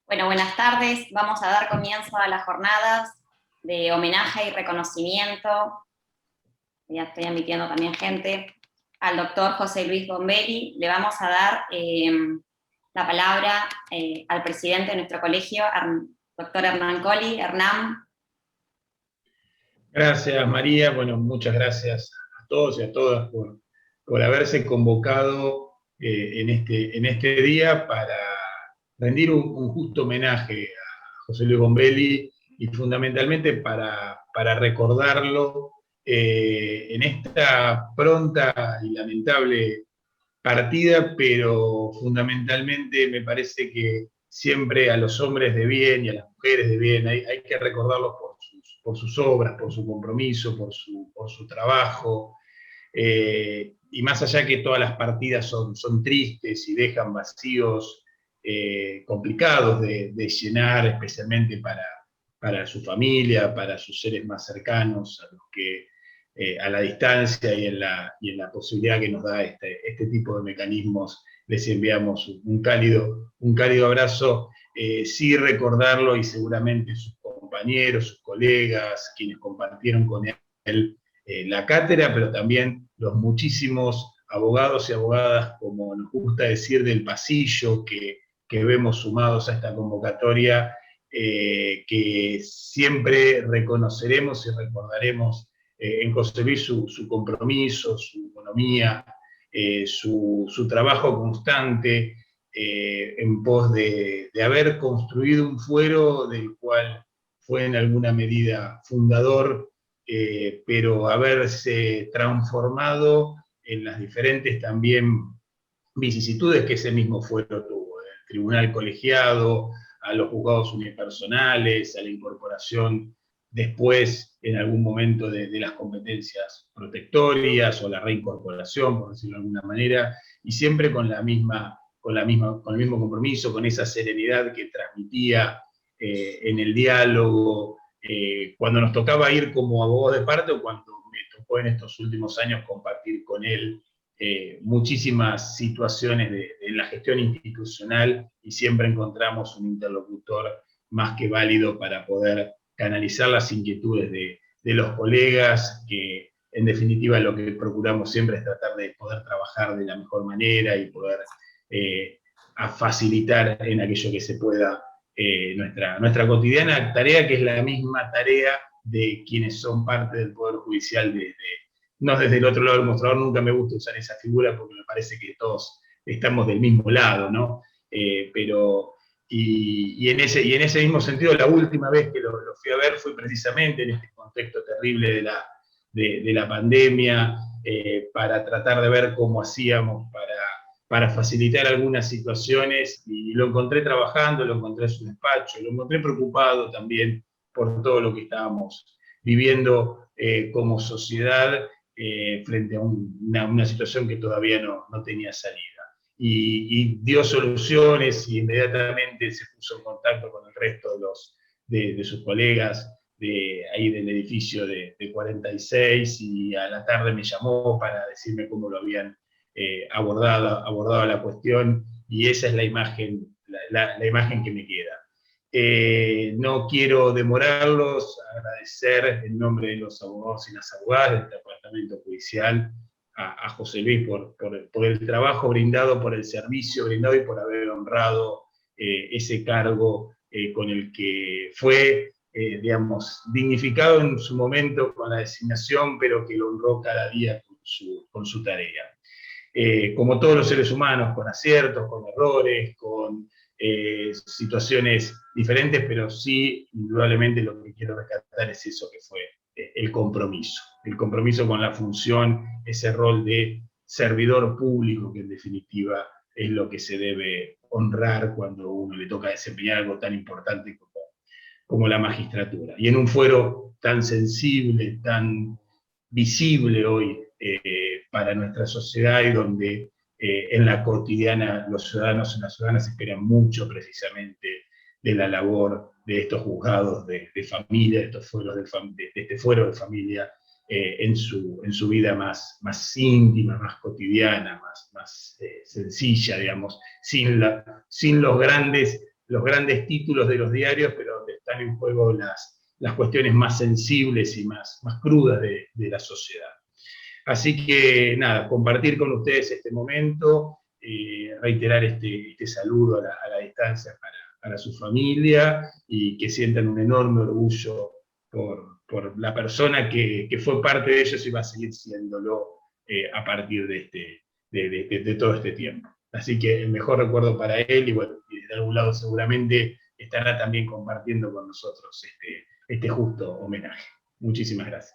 Bueno, buenas tardes. Vamos a dar comienzo a las jornadas de homenaje y reconocimiento. Ya estoy admitiendo también gente. Al doctor José Luis Bombelli. Le vamos a dar la palabra al presidente de nuestro colegio, doctor Hernán Colli. Hernán. Gracias, María. Bueno, muchas gracias a todos y a todas por haberse convocado en este día para rendir un justo homenaje a José Luis Bombelli y fundamentalmente para recordarlo en esta pronta y lamentable partida, pero fundamentalmente me parece que siempre a los hombres de bien y a las mujeres de bien hay que recordarlos por sus obras, por su compromiso, por su trabajo, y más allá que todas las partidas son tristes y dejan vacíos complicados de llenar, especialmente para su familia, para sus seres más cercanos, a los que a la distancia y en la posibilidad que nos da este tipo de mecanismos, les enviamos un cálido abrazo. Sí recordarlo, y seguramente sus compañeros, sus colegas, quienes compartieron con él la cátedra, pero también los muchísimos abogados y abogadas, como nos gusta decir, del pasillo que vemos sumados a esta convocatoria, que siempre reconoceremos y recordaremos en José Luis su compromiso, su economía, su trabajo constante en pos de haber construido un fuero del cual fue en alguna medida fundador, pero haberse transformado en las diferentes también vicisitudes que ese mismo fuero tuvo, el tribunal colegiado, a los juzgados unipersonales, a la incorporación después, en algún momento, de las competencias protectorias o la reincorporación, por decirlo de alguna manera, y siempre con el mismo compromiso, con esa serenidad que transmitía en el diálogo, cuando nos tocaba ir como abogados de parte o cuando me tocó en estos últimos años compartir con él muchísimas situaciones de la gestión institucional, y siempre encontramos un interlocutor más que válido para poder canalizar las inquietudes de los colegas, que en definitiva lo que procuramos siempre es tratar de poder trabajar de la mejor manera y poder a facilitar en aquello que se pueda nuestra cotidiana tarea, que es la misma tarea de quienes son parte del Poder Judicial no desde el otro lado del mostrador. Nunca me gusta usar esa figura porque me parece que todos estamos del mismo lado, ¿no? Y en ese mismo sentido, la última vez que lo fui a ver fue precisamente en este contexto terrible de la pandemia, para tratar de ver cómo hacíamos para facilitar algunas situaciones, y lo encontré trabajando, lo encontré en su despacho, lo encontré preocupado también por todo lo que estábamos viviendo como sociedad, frente a una situación que todavía no tenía salida. Y dio soluciones, y inmediatamente se puso en contacto con el resto de sus colegas ahí del edificio de 46, y a la tarde me llamó para decirme cómo lo habían abordado la cuestión, y esa es la imagen que me queda. No quiero demorarlos, agradecer en nombre de los abogados y las abogadas del Departamento Judicial a José Luis por el trabajo brindado, por el servicio brindado y por haber honrado ese cargo con el que fue, digamos, dignificado en su momento con la designación, pero que lo honró cada día con su tarea. Como todos los seres humanos, con aciertos, con errores, con situaciones diferentes, pero sí, indudablemente lo que quiero rescatar es eso que fue el compromiso con la función, ese rol de servidor público, que en definitiva es lo que se debe honrar cuando a uno le toca desempeñar algo tan importante como la magistratura. Y en un fuero tan sensible, tan visible hoy para nuestra sociedad, y donde en la cotidiana los ciudadanos y las ciudadanas esperan mucho precisamente de la labor de estos juzgados de familia, de este fuero de familia, en su vida más íntima, más cotidiana, más sencilla, digamos, sin los grandes los grandes títulos de los diarios, pero donde están en juego las cuestiones más sensibles y más crudas de la sociedad. Así que nada, compartir con ustedes este momento, reiterar este saludo a la distancia para su familia, y que sientan un enorme orgullo por la persona que fue parte de ellos y va a seguir siéndolo a partir de todo este tiempo. Así que el mejor recuerdo para él, y bueno, y de algún lado seguramente estará también compartiendo con nosotros este justo homenaje. Muchísimas gracias.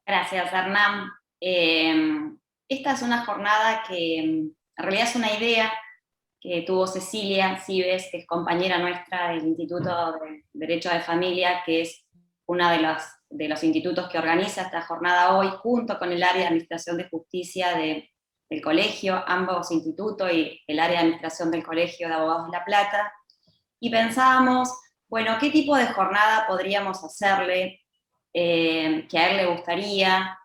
Gracias, Hernán. Esta es una jornada que en realidad es una idea que tuvo Cecilia Cibes, que es compañera nuestra del Instituto de Derecho de Familia, que es uno de los institutos que organiza esta jornada hoy, junto con el área de Administración de Justicia del colegio, ambos institutos, y el área de Administración del Colegio de Abogados de La Plata, y pensábamos, bueno, ¿qué tipo de jornada podríamos hacerle que a él le gustaría?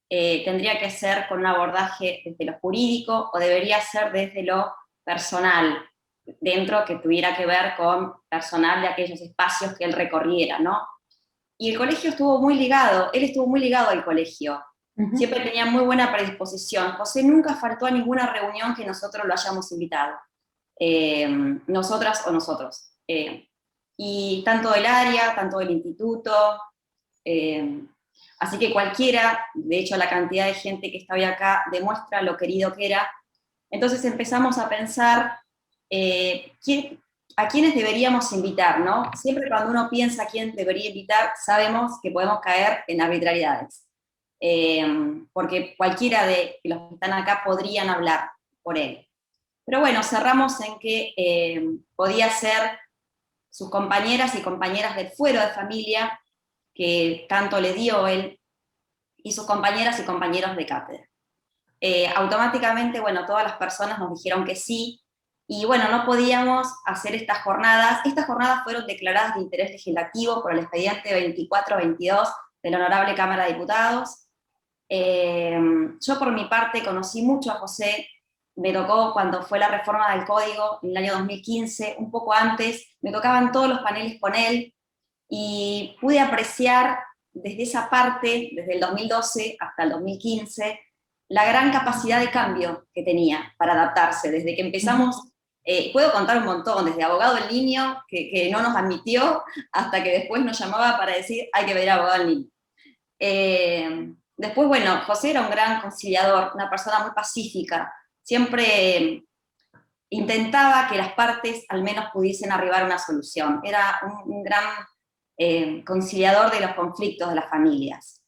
¿Tendría que ser con un abordaje desde lo jurídico o debería ser desde lo personal, dentro que tuviera que ver con personal de aquellos espacios que él recorriera, ¿no? Y el colegio estuvo muy ligado, él estuvo muy ligado al colegio, siempre tenía muy buena predisposición. José nunca faltó a ninguna reunión que nosotros lo hayamos invitado, nosotras o nosotros. Y tanto del área, tanto del instituto, así que cualquiera, de hecho la cantidad de gente que está hoy acá demuestra lo querido que era. Entonces empezamos a pensar a quiénes deberíamos invitar, ¿no? Siempre cuando uno piensa a quién debería invitar, sabemos que podemos caer en arbitrariedades, porque cualquiera de los que están acá podrían hablar por él. Pero bueno, cerramos en que podía ser sus compañeras y compañeras del fuero de familia, que tanto le dio él, y sus compañeras y compañeros de cátedra. Automáticamente, bueno, todas las personas nos dijeron que sí, y bueno, no podíamos hacer estas jornadas. Estas jornadas fueron declaradas de interés legislativo por el expediente 2422 de la Honorable Cámara de Diputados. Yo por mi parte conocí mucho a José, me tocó cuando fue la reforma del Código en el año 2015, un poco antes, me tocaban todos los paneles con él, y pude apreciar desde esa parte, desde el 2012 hasta el 2015, la gran capacidad de cambio que tenía para adaptarse. Desde que empezamos, puedo contar un montón, desde abogado en niño, que no nos admitió, hasta que después nos llamaba para decir, hay que ver abogado en niño. Después, bueno, José era un gran conciliador, una persona muy pacífica, siempre intentaba que las partes al menos pudiesen arribar a una solución. Era un gran conciliador de los conflictos de las familias.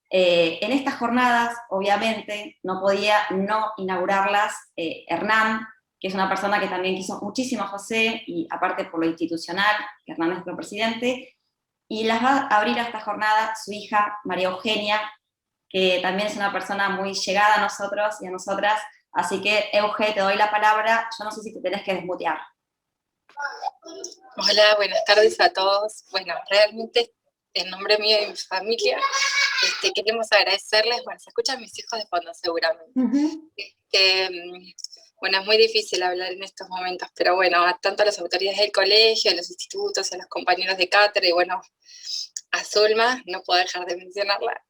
En estas jornadas, obviamente, no podía no inaugurarlas Hernán, que es una persona que también quiso muchísimo a José, y aparte por lo institucional, que Hernán es nuestro presidente, y las va a abrir a esta jornada su hija, María Eugenia, que también es una persona muy llegada a nosotros y a nosotras. Así que, Euge, te doy la palabra. Yo no sé si te tenés que desmutear. Hola, buenas tardes a todos. Bueno, realmente, en nombre mío y de mi familia, queremos agradecerles. Bueno, se escuchan mis hijos de fondo seguramente. Bueno, es muy difícil hablar en estos momentos, pero bueno, tanto a las autoridades del colegio, a los institutos, a los compañeros de cátedra, y bueno, a Zulma, no puedo dejar de mencionarla,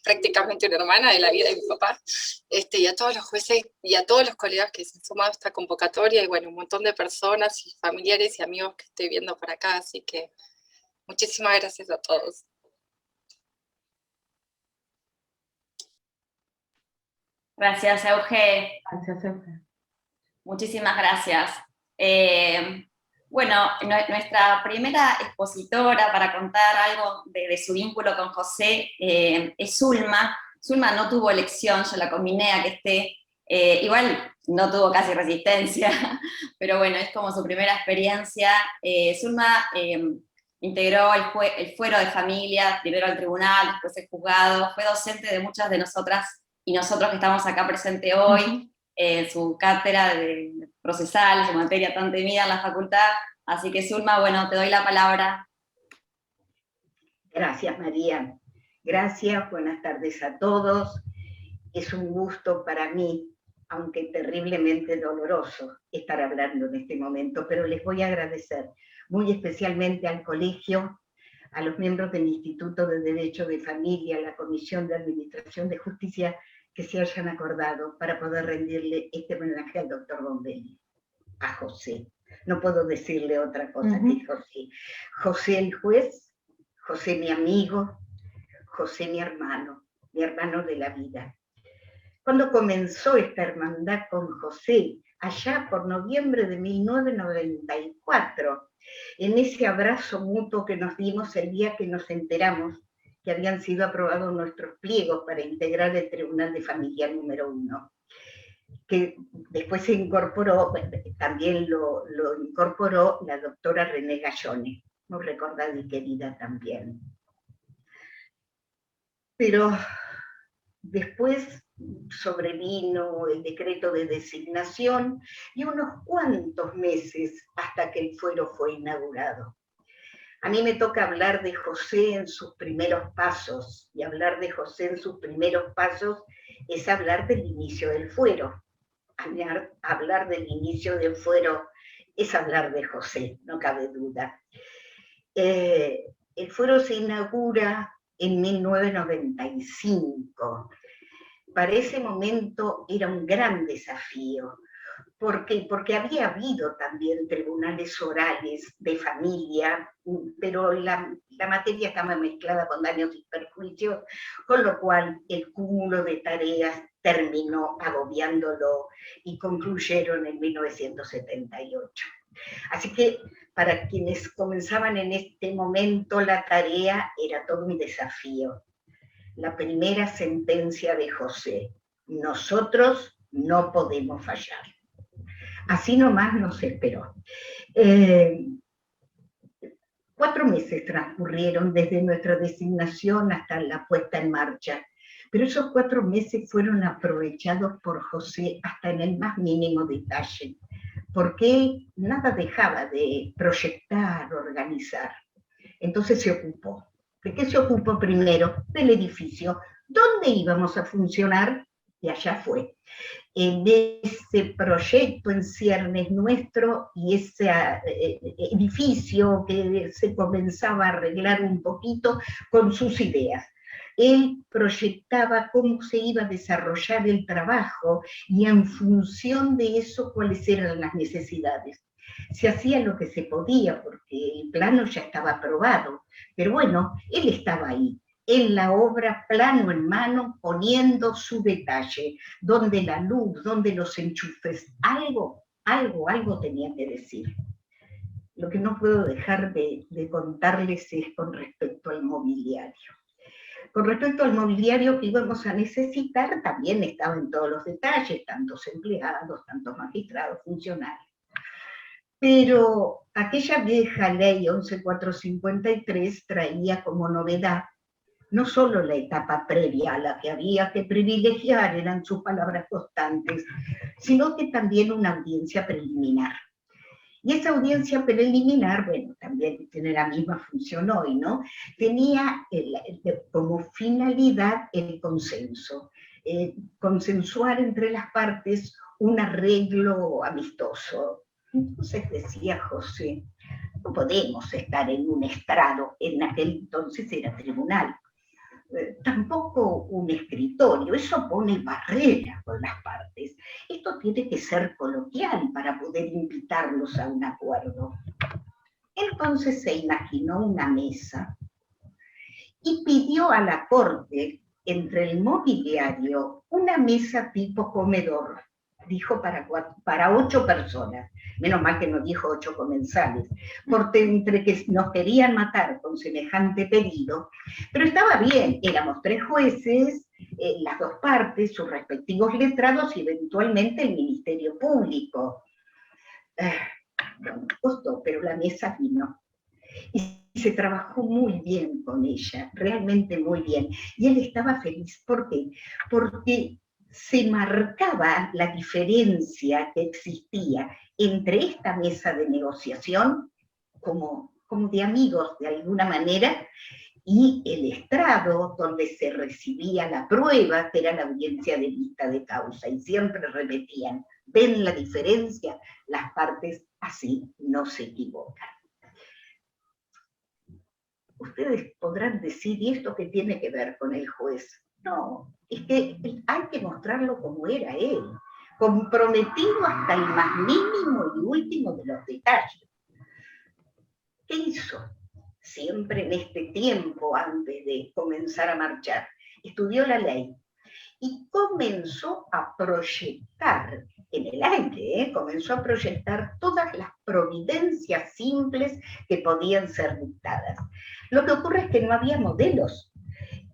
prácticamente una hermana de la vida de mi papá, y a todos los jueces y a todos los colegas que se han sumado a esta convocatoria, y bueno, un montón de personas y familiares y amigos que estoy viendo por acá, así que muchísimas gracias a todos. Gracias, Euge. Gracias, Euge. Muchísimas gracias. Bueno, nuestra primera expositora para contar algo de su vínculo con José es Zulma. Zulma no tuvo elección, yo la combiné a que esté, igual no tuvo casi resistencia, pero bueno, es como su primera experiencia. Zulma integró el fuero de familia, primero al tribunal, después el juzgado, fue docente de muchas de nosotras y nosotros que estamos acá presentes hoy, su cátedra de procesal, su materia tan temida en la facultad. Así que, Zulma, bueno, te doy la palabra. Gracias, María. Gracias, buenas tardes a todos. Es un gusto para mí aunque terriblemente doloroso estar hablando en este momento, pero les voy a agradecer muy especialmente al colegio, a los miembros del Instituto de Derecho de Familia, a la Comisión de Administración de Justicia, que se hayan acordado para poder rendirle este homenaje al doctor Bombelli, a José. No puedo decirle otra cosa que José. José el juez, José mi amigo, José mi hermano de la vida. Cuando comenzó esta hermandad con José, allá por noviembre de 1994, en ese abrazo mutuo que nos dimos el día que nos enteramos que habían sido aprobados nuestros pliegos para integrar el Tribunal de Familia número 1, que después se incorporó, también lo incorporó la doctora René Gallone, muy recordada y querida también. Pero después sobrevino el decreto de designación y unos cuantos meses hasta que el fuero fue inaugurado. A mí me toca hablar de José en sus primeros pasos, y hablar de José en sus primeros pasos es hablar del inicio del fuero. Hablar del inicio del fuero es hablar de José, no cabe duda. El fuero se inaugura en 1995. Para ese momento era un gran desafío. ¿Por qué? Porque había habido también tribunales orales de familia, pero la materia estaba mezclada con daños y perjuicios, con lo cual el cúmulo de tareas terminó agobiándolo y concluyeron en 1978. Así que para quienes comenzaban en este momento la tarea era todo un desafío. La primera sentencia de José: nosotros no podemos fallar. Así nomás nos esperó. 4 meses transcurrieron desde nuestra designación hasta la puesta en marcha, pero esos 4 meses fueron aprovechados por José hasta en el más mínimo detalle, porque nada dejaba de proyectar, organizar. Entonces se ocupó. ¿De qué se ocupó primero? Del edificio. ¿Dónde íbamos a funcionar? Y allá fue. En ese proyecto en ciernes nuestro y ese edificio que se comenzaba a arreglar un poquito con sus ideas. Él proyectaba cómo se iba a desarrollar el trabajo y en función de eso cuáles eran las necesidades. Se hacía lo que se podía porque el plano ya estaba aprobado, pero bueno, él estaba ahí, en la obra, plano en mano, poniendo su detalle, donde la luz, donde los enchufes, algo tenía que decir. Lo que no puedo dejar de contarles es con respecto al mobiliario. Con respecto al mobiliario que íbamos a necesitar, también estaba en todos los detalles, tantos empleados, tantos magistrados, funcionarios. Pero aquella vieja ley 11.453 traía como novedad no solo la etapa previa a la que había que privilegiar, eran sus palabras constantes, sino que también una audiencia preliminar. Y esa audiencia preliminar, bueno, también tiene la misma función hoy, ¿no? Tenía como finalidad el consenso, consensuar entre las partes un arreglo amistoso. Entonces decía José, no podemos estar en un estrado, en aquel entonces era tribunal, tampoco un escritorio, eso pone barreras con las partes. Esto tiene que ser coloquial para poder invitarlos a un acuerdo. Entonces se imaginó una mesa y pidió a la corte, entre el mobiliario, una mesa tipo comedor. Dijo para 8 personas, menos mal que no dijo 8 comensales, porque entre que nos querían matar con semejante pedido, pero estaba bien, éramos 3 jueces, las 2 partes, sus respectivos letrados y eventualmente el Ministerio Público. No costó, pero la mesa vino. Y se trabajó muy bien con ella, realmente muy bien. Y él estaba feliz. ¿Por qué? Porque se marcaba la diferencia que existía entre esta mesa de negociación, como de amigos de alguna manera, y el estrado donde se recibía la prueba, que era la audiencia de vista de causa, y siempre repetían, ¿ven la diferencia? Las partes así no se equivocan. Ustedes podrán decir, ¿y esto qué tiene que ver con el juez? No, es que hay que mostrarlo como era él, comprometido hasta el más mínimo y último de los detalles. ¿Qué hizo? Siempre en este tiempo, antes de comenzar a marchar, estudió la ley y comenzó a proyectar en el aire, comenzó a proyectar todas las providencias simples que podían ser dictadas. Lo que ocurre es que no había modelos.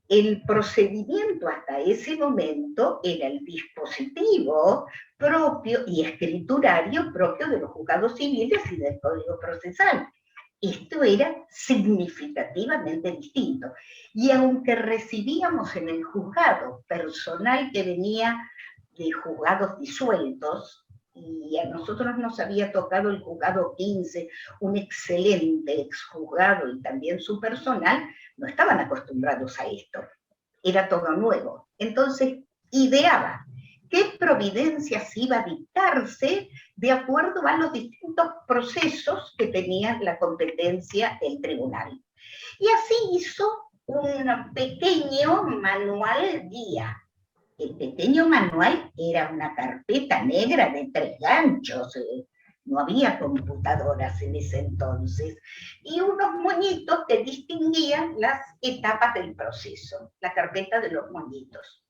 El procedimiento hasta ese momento era el dispositivo propio y escriturario propio de los juzgados civiles y del Código Procesal. Esto era significativamente distinto. Y aunque recibíamos en el juzgado personal que venía de juzgados disueltos, y a nosotros nos había tocado el juzgado 15, un excelente exjuzgado y también su personal, no estaban acostumbrados a esto. Era todo nuevo. Entonces, ideaba qué providencias iba a dictarse de acuerdo a los distintos procesos que tenía la competencia el tribunal. Y así hizo un pequeño manual guía. El pequeño manual era una carpeta negra de 3 ganchos, no había computadoras en ese entonces, y unos moñitos que distinguían las etapas del proceso, la carpeta de los moñitos.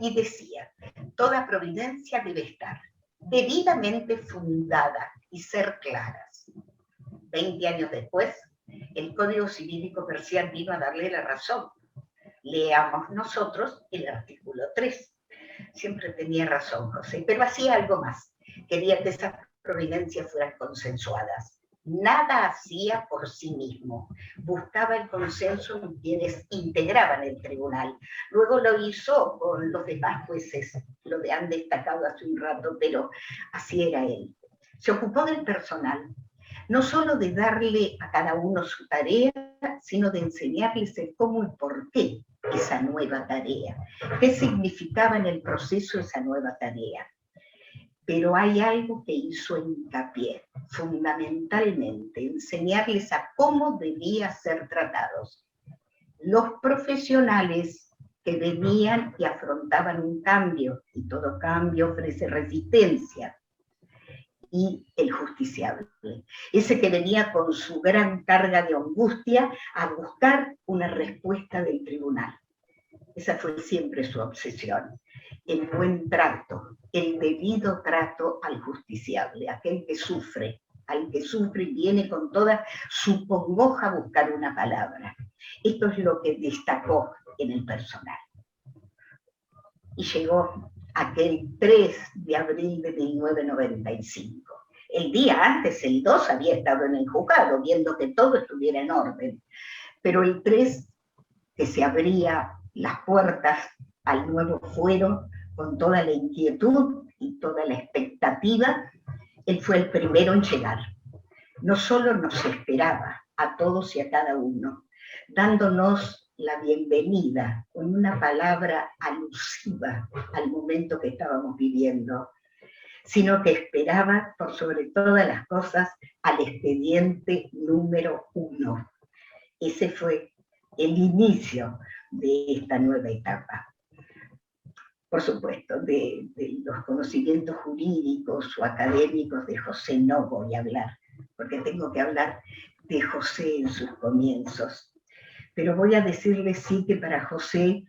Y decía, toda providencia debe estar debidamente fundada y ser claras. 20 años después, el Código Civil y Comercial vino a darle la razón. Leamos nosotros el artículo 3. Siempre tenía razón José, pero hacía algo más. Quería que esas providencias fueran consensuadas. Nada hacía por sí mismo. Buscaba el consenso en quienes integraban el tribunal. Luego lo hizo con los demás jueces, lo han destacado hace un rato, pero así era él. Se ocupó del personal, no solo de darle a cada uno su tarea, sino de enseñarles el cómo y por qué esa nueva tarea, qué significaba en el proceso esa nueva tarea. Pero hay algo que hizo hincapié, fundamentalmente, enseñarles a cómo debían ser tratados. Los profesionales que venían y afrontaban un cambio, y todo cambio ofrece resistencia, y el justiciable, ese que venía con su gran carga de angustia a buscar una respuesta del tribunal. Esa fue siempre su obsesión, el buen trato, el debido trato al justiciable, aquel que sufre, al que sufre y viene con toda su congoja a buscar una palabra. Esto es lo que destacó en el personal. Y llegó aquel 3 de abril de 1995. El día antes, el 2, había estado en el juzgado, viendo que todo estuviera en orden. Pero el 3, que se abría las puertas al nuevo fuero, con toda la inquietud y toda la expectativa, él fue el primero en llegar. No solo nos esperaba a todos y a cada uno, dándonos la bienvenida con una palabra alusiva al momento que estábamos viviendo, sino que esperaba, por sobre todas las cosas, al expediente número 1. Ese fue el inicio de esta nueva etapa. Por supuesto, de los conocimientos jurídicos o académicos de José no voy a hablar, porque tengo que hablar de José en sus comienzos. Pero voy a decirles sí que para José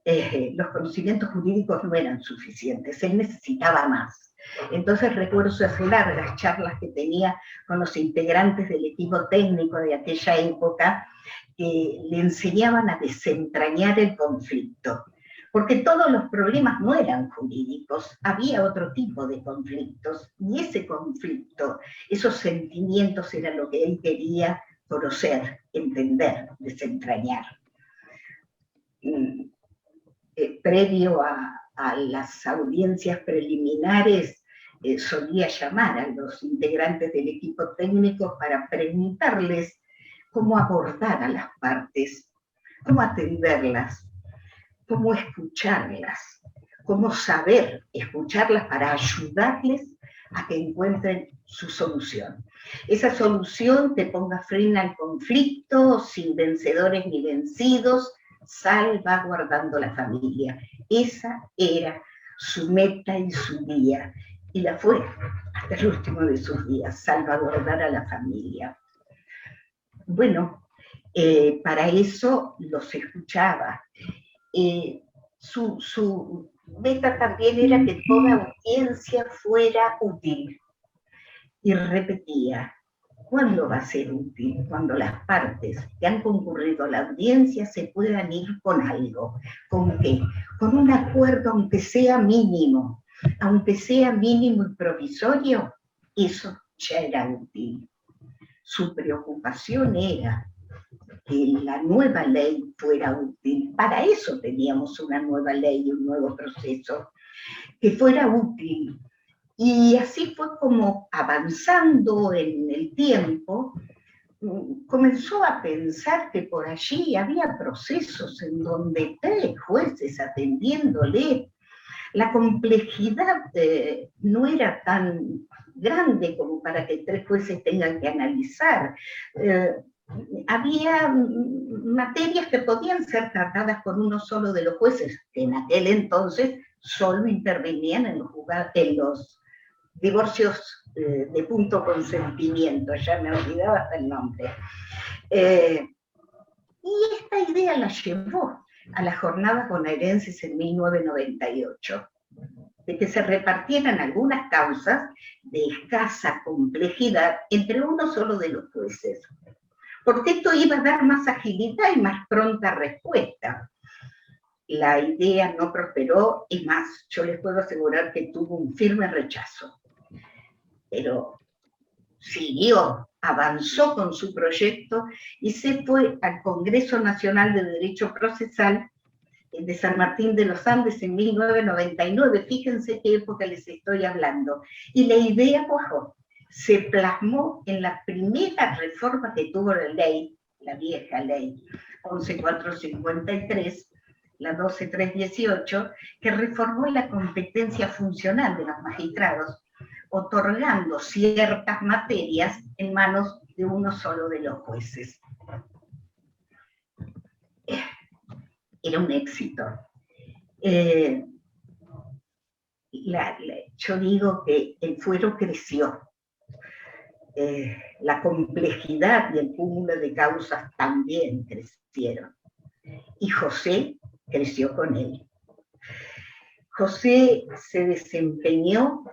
los conocimientos jurídicos no eran suficientes, él necesitaba más. Entonces recuerdo esas largas charlas que tenía con los integrantes del equipo técnico de aquella época, que le enseñaban a desentrañar el conflicto, porque todos los problemas no eran jurídicos, había otro tipo de conflictos, y ese conflicto, esos sentimientos era lo que él quería conocer, entender, desentrañar. Previo a las audiencias preliminares, solía llamar a los integrantes del equipo técnico para preguntarles cómo abordar a las partes, cómo atenderlas, cómo escucharlas, cómo saber escucharlas para ayudarles a que encuentren su solución. Esa solución te ponga freno al conflicto, sin vencedores ni vencidos, salvaguardando la familia. Esa era su meta y su guía, y la fue hasta el último de sus días, salvaguardar a la familia. Bueno, para eso los escuchaba. Su meta también era que toda audiencia fuera útil. Y repetía, ¿cuándo va a ser útil? Cuando las partes que han concurrido a la audiencia se puedan ir con algo. ¿Con qué? Con un acuerdo, aunque sea mínimo y provisorio, eso ya era útil. Su preocupación era que la nueva ley fuera útil. Para eso teníamos una nueva ley, un nuevo proceso, que fuera útil. Y así fue como, avanzando en el tiempo, comenzó a pensar que por allí había procesos en donde 3 jueces atendiéndole, la complejidad no era tan grande como para que 3 jueces tengan que analizar. Había materias que podían ser tratadas por uno solo de los jueces, que en aquel entonces solo intervenían en los divorcios de punto consentimiento, ya me olvidaba hasta el nombre. Y esta idea la llevó a las jornadas bonaerenses en 1998, de que se repartieran algunas causas de escasa complejidad entre uno solo de los jueces, porque esto iba a dar más agilidad y más pronta respuesta. La idea no prosperó, y más, yo les puedo asegurar que tuvo un firme rechazo. Pero siguió, avanzó con su proyecto y se fue al Congreso Nacional de Derecho Procesal de San Martín de los Andes en 1999. Fíjense qué época les estoy hablando. Y la idea cuajó. Se plasmó en la primera reforma que tuvo la ley, la vieja ley 11.453, la 12.318, que reformó la competencia funcional de los magistrados, otorgando ciertas materias en manos de uno solo de los jueces. Era un éxito. Yo digo que el fuero creció. La complejidad y el cúmulo de causas también crecieron. Y José creció con él. José se desempeñó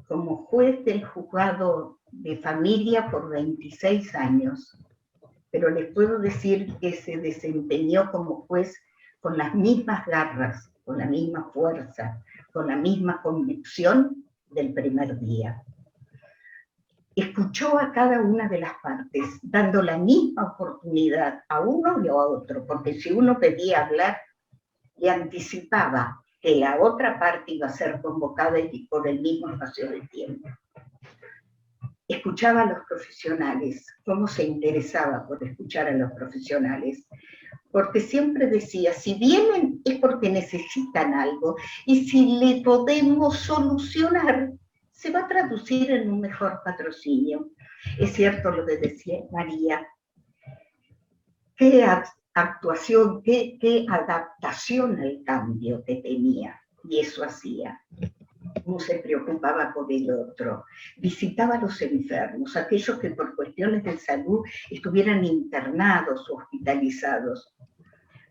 como juez del juzgado de familia por 26 años, pero les puedo decir que se desempeñó como juez con las mismas garras, con la misma fuerza, con la misma convicción del primer día. Escuchó a cada una de las partes, dando la misma oportunidad a uno y a otro, porque si uno pedía hablar, le anticipaba que la otra parte iba a ser convocada y por el mismo espacio de tiempo. Escuchaba a los profesionales, cómo se interesaba por escuchar a los profesionales, porque siempre decía, si vienen es porque necesitan algo, y si le podemos solucionar, se va a traducir en un mejor patrocinio. Es cierto lo que decía María, qué actuación, qué adaptación al cambio que tenía, y eso hacía. No se preocupaba por el otro, visitaba a los enfermos, aquellos que por cuestiones de salud estuvieran internados o hospitalizados,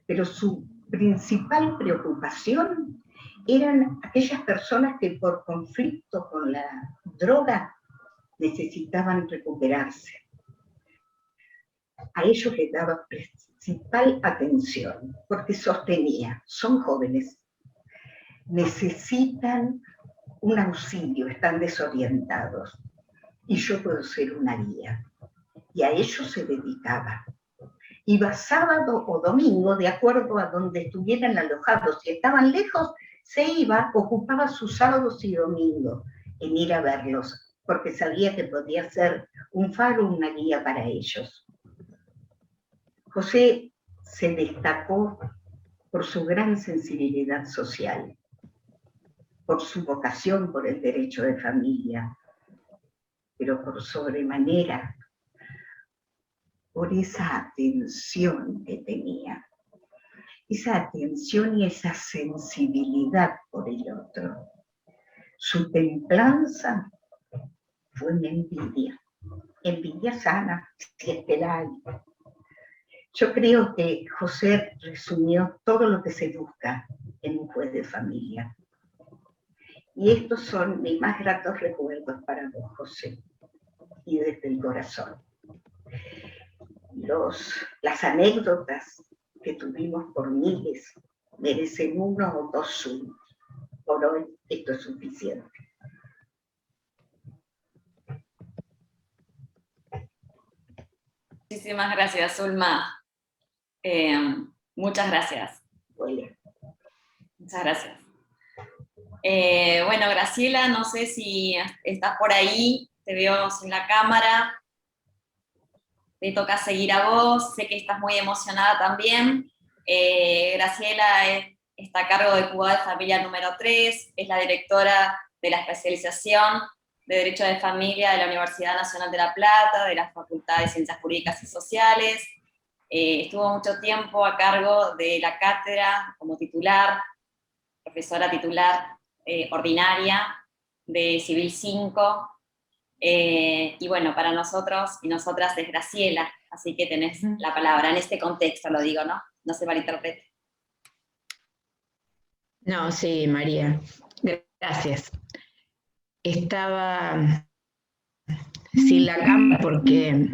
pero su principal preocupación eran aquellas personas que por conflicto con la droga necesitaban recuperarse. A ellos les daba principal atención, porque sostenía, son jóvenes, necesitan un auxilio, están desorientados, y yo puedo ser una guía. Y a ellos se dedicaba. Iba sábado o domingo, de acuerdo a donde estuvieran alojados. Si estaban lejos, se iba, ocupaba sus sábados y domingos en ir a verlos, porque sabía que podía ser un faro, una guía para ellos. José se destacó por su gran sensibilidad social, por su vocación por el derecho de familia, pero por sobremanera por esa atención que tenía, esa atención y esa sensibilidad por el otro. Su templanza fue una envidia sana, si es que la hay. Yo creo que José resumió todo lo que se busca en un juez de familia. Y estos son mis más gratos recuerdos para vos, José, y desde el corazón. Las anécdotas que tuvimos por miles merecen 1 o 2 Zoom. Por hoy esto es suficiente. Muchísimas gracias, Zulma. Muchas gracias. Bueno. Muchas gracias. Bueno, Graciela, no sé si estás por ahí, te veo sin la cámara. Te toca seguir a vos, sé que estás muy emocionada también. Graciela está a cargo de Cuidado de Familia número 3, es la directora de la especialización de Derecho de Familia de la Universidad Nacional de La Plata, de la Facultad de Ciencias Jurídicas y Sociales. Estuvo mucho tiempo a cargo de la cátedra como titular, profesora titular ordinaria de Civil 5, y bueno, para nosotros y nosotras es Graciela, así que tenés la palabra, en este contexto lo digo, ¿no? No se malinterprete. No, sí, María, gracias. Estaba sin la cámara porque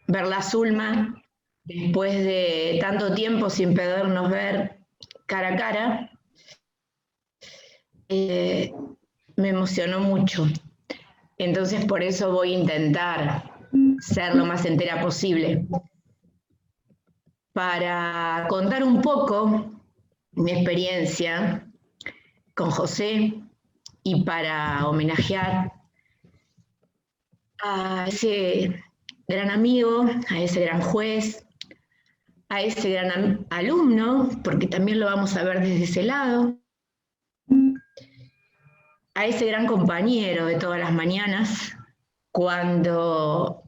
verla a Zulma, después de tanto tiempo sin podernos ver cara a cara, me emocionó mucho. Entonces por eso voy a intentar ser lo más entera posible. Para contar un poco mi experiencia con José y para homenajear a ese gran amigo, a ese gran juez, a ese gran alumno, porque también lo vamos a ver desde ese lado, a ese gran compañero de todas las mañanas, cuando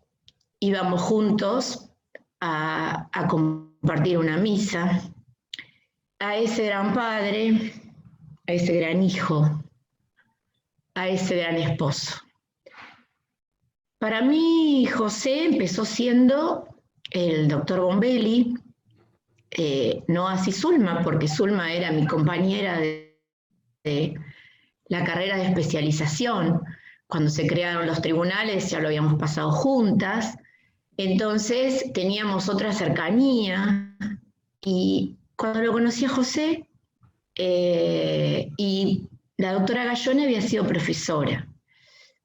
íbamos juntos a compartir una misa, a ese gran padre, a ese gran hijo, a ese gran esposo. Para mí, José empezó siendo el doctor Bombelli, no así Zulma, porque Zulma era mi compañera de la carrera de especialización. Cuando se crearon los tribunales ya lo habíamos pasado juntas, entonces teníamos otra cercanía, y cuando lo conocí a José, y la doctora Gallone había sido profesora,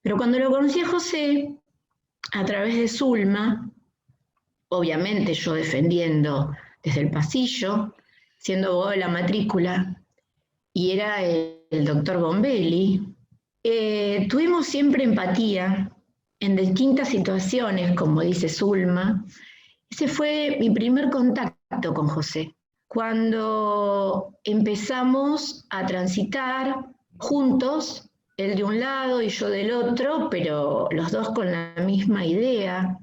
pero cuando lo conocí a José, a través de Zulma, obviamente yo defendiendo desde el pasillo, siendo abogado de la matrícula, y era el doctor Bombelli, tuvimos siempre empatía en distintas situaciones, como dice Zulma. Ese fue mi primer contacto con José, cuando empezamos a transitar juntos, él de un lado y yo del otro, pero los dos con la misma idea,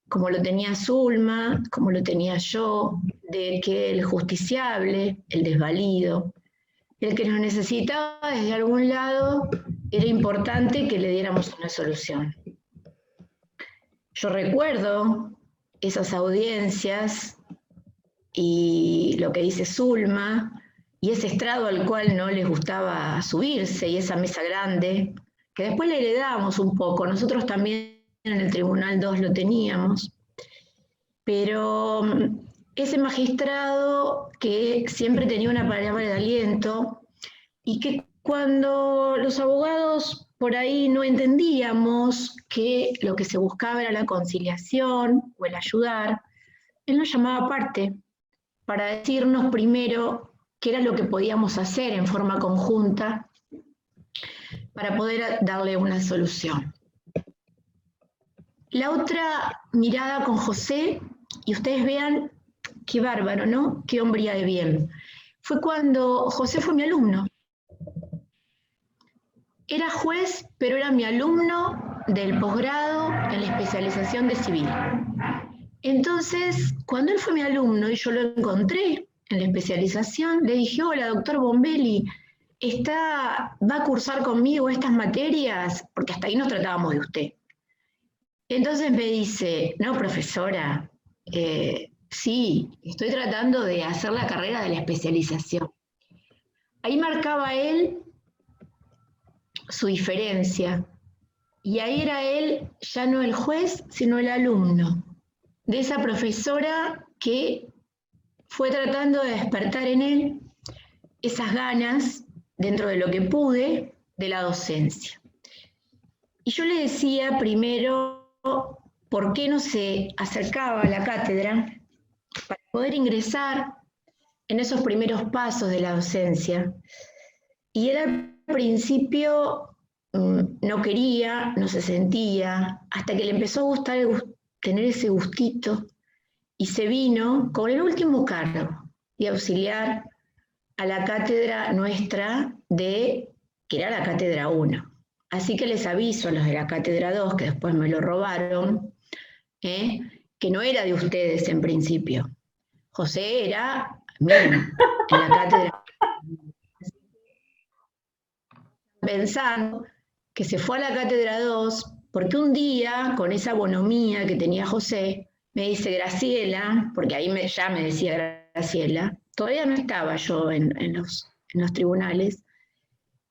como lo tenía Zulma, como lo tenía yo, de que el justiciable, el desvalido, el que nos necesitaba desde algún lado, era importante que le diéramos una solución. Yo recuerdo esas audiencias y lo que dice Zulma, y ese estrado al cual no les gustaba subirse, y esa mesa grande, que después le heredamos un poco. Nosotros también en el Tribunal 2 lo teníamos, pero ese magistrado que siempre tenía una palabra de aliento, y que cuando los abogados por ahí no entendíamos que lo que se buscaba era la conciliación o el ayudar, él nos llamaba aparte para decirnos primero qué era lo que podíamos hacer en forma conjunta para poder darle una solución. La otra mirada con José, y ustedes vean qué bárbaro, ¿no? Qué hombría de bien. Fue cuando José fue mi alumno. Era juez, pero era mi alumno del posgrado en la especialización de civil. Entonces, cuando él fue mi alumno y yo lo encontré en la especialización, le dije, hola, doctor Bombelli, ¿va a cursar conmigo estas materias? Porque hasta ahí nos tratábamos de usted. Entonces me dice, no, profesora, sí, estoy tratando de hacer la carrera de la especialización. Ahí marcaba él su diferencia. Y ahí era él ya no el juez, sino el alumno de esa profesora que fue tratando de despertar en él esas ganas, dentro de lo que pude, de la docencia. Y yo le decía primero por qué no se acercaba a la cátedra para poder ingresar en esos primeros pasos de la docencia. Y él al principio no quería, no se sentía, hasta que le empezó a gustar tener ese gustito, y se vino con el último cargo de auxiliar a la cátedra nuestra, que era la cátedra 1. Así que les aviso a los de la cátedra 2, que después me lo robaron, que no era de ustedes en principio. José era mío, en la cátedra. Pensando que se fue a la cátedra 2, porque un día, con esa bonomía que tenía José, me dice, Graciela, porque ahí ya me decía Graciela, todavía no estaba yo en los tribunales,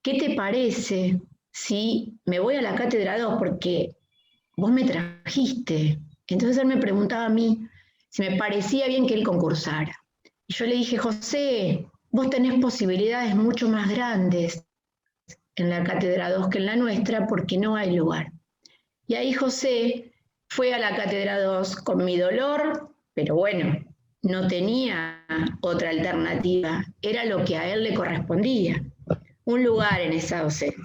¿qué te parece si me voy a la cátedra 2? Porque vos me trajiste. Entonces él me preguntaba a mí si me parecía bien que él concursara. Y yo le dije, José, vos tenés posibilidades mucho más grandes en la cátedra 2 que en la nuestra, porque no hay lugar. Y ahí José fue a la cátedra 2 con mi dolor, pero bueno, no tenía otra alternativa, era lo que a él le correspondía, un lugar en esa docencia.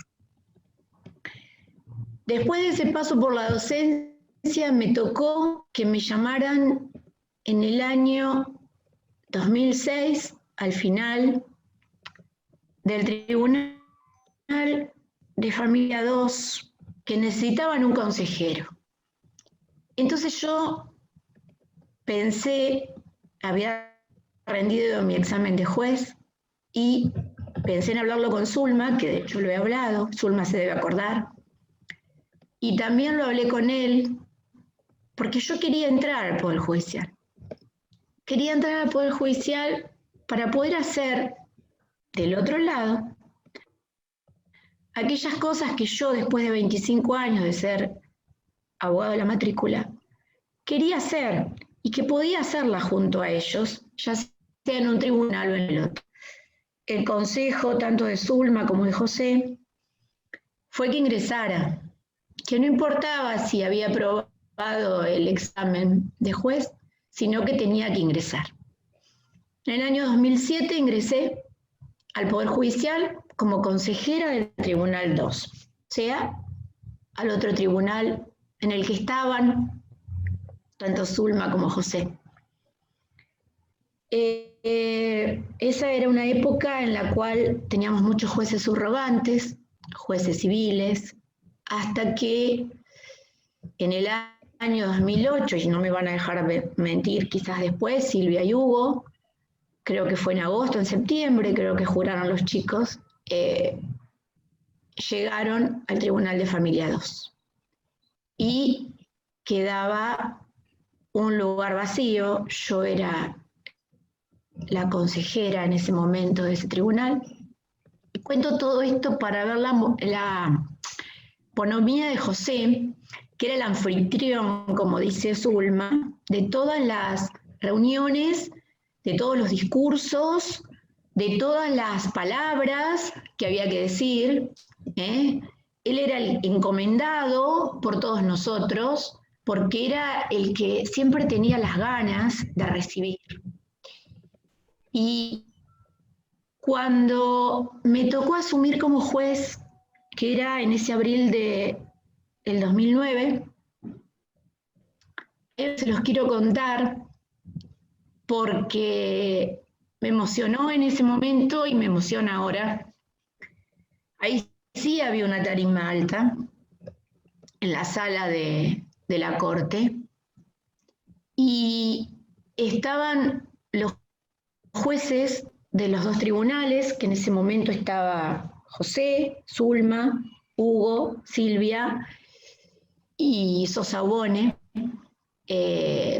Después de ese paso por la docencia, me tocó que me llamaran en el año 2006, al final del Tribunal de Familia 2, que necesitaban un consejero. Entonces yo pensé, había rendido mi examen de juez y pensé en hablarlo con Zulma, que de hecho lo he hablado, Zulma se debe acordar, y también lo hablé con él porque yo quería entrar al Poder Judicial. Quería entrar al Poder Judicial para poder hacer del otro lado aquellas cosas que yo, después de 25 años de ser abogado de la matrícula, quería hacer y que podía hacerla junto a ellos, ya sea en un tribunal o en el otro. El consejo, tanto de Zulma como de José, fue que ingresara, que no importaba si había aprobado el examen de juez, sino que tenía que ingresar. En el año 2007 ingresé al Poder Judicial como consejera del Tribunal 2, o sea, al otro tribunal en el que estaban tanto Zulma como José. Esa era una época en la cual teníamos muchos jueces subrogantes, jueces civiles, hasta que en el año 2008, y no me van a dejar mentir quizás después, Silvia y Hugo, creo que fue en agosto, en septiembre, creo que juraron los chicos, llegaron al Tribunal de Familia 2. Y quedaba un lugar vacío, yo era la consejera en ese momento de ese tribunal. Y cuento todo esto para ver la bonomía de José, que era el anfitrión, como dice Zulma, de todas las reuniones, de todos los discursos, de todas las palabras que había que decir. Él era el encomendado por todos nosotros, porque era el que siempre tenía las ganas de recibir. Y cuando me tocó asumir como juez, que era en ese abril del 2009, se los quiero contar porque me emocionó en ese momento y me emociona ahora. Ahí sí había una tarima alta en la sala de la corte y estaban los jueces de los dos tribunales, que en ese momento estaba José, Zulma, Hugo, Silvia y Sosa Bone,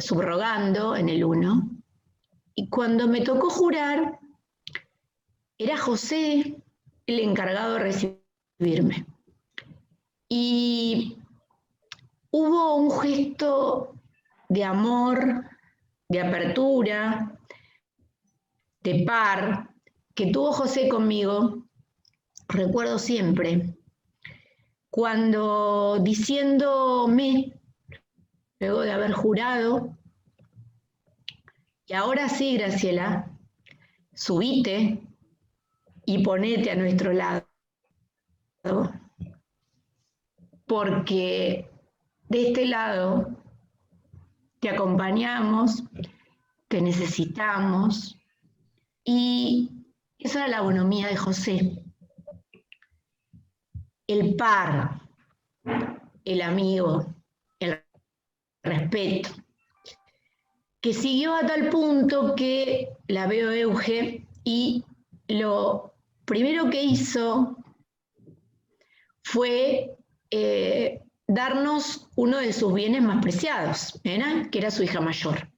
subrogando en el 1. Y cuando me tocó jurar, era José el encargado de recibirme. Y hubo un gesto de amor, de apertura, de par, que tuvo José conmigo, recuerdo siempre, cuando diciéndome, luego de haber jurado, y ahora sí, Graciela, subite y ponete a nuestro lado, porque de este lado te acompañamos, te necesitamos, y esa era la bonomía de José. El par, el amigo, el respeto, que siguió a tal punto que la veo Euge y lo primero que hizo fue darnos uno de sus bienes más preciados, ¿verdad? Que era su hija mayor.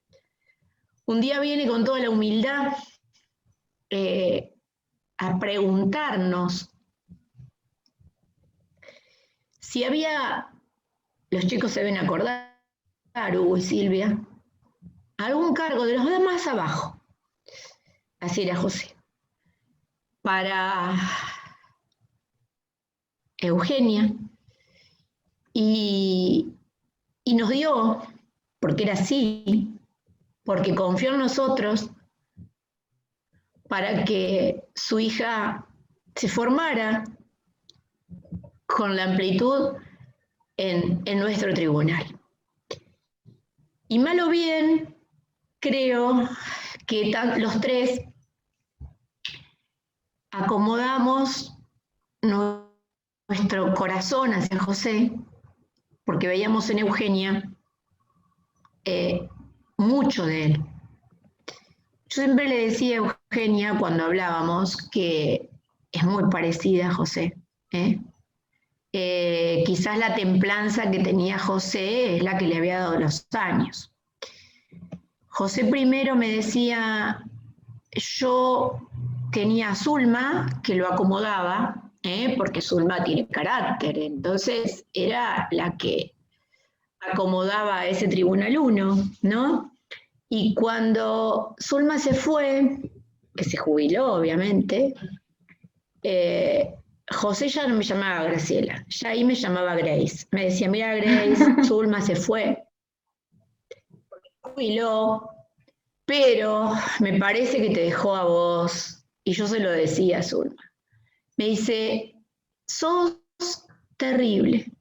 Un día viene con toda la humildad a preguntarnos si había, los chicos se deben acordar, Hugo y Silvia, algún cargo de los de más abajo, así era José, para Eugenia, y nos dio, porque era así, porque confió en nosotros, para que su hija se formara con la amplitud en nuestro tribunal. Y mal o bien, creo que los tres acomodamos nuestro corazón hacia José, porque veíamos en Eugenia mucho de él. Yo siempre le decía a Eugenia cuando hablábamos que es muy parecida a José. Quizás la templanza que tenía José es la que le había dado los años. José primero me decía, yo tenía a Zulma que lo acomodaba, porque Zulma tiene carácter, entonces era la que acomodaba a ese tribunal 1, ¿no? Y cuando Zulma se fue, que se jubiló obviamente, José ya no me llamaba Graciela, ya ahí me llamaba Grace. Me decía, mira Grace, Zulma se fue, jubiló, pero me parece que te dejó a vos. Y yo se lo decía a Zulma. Me dice, sos terrible.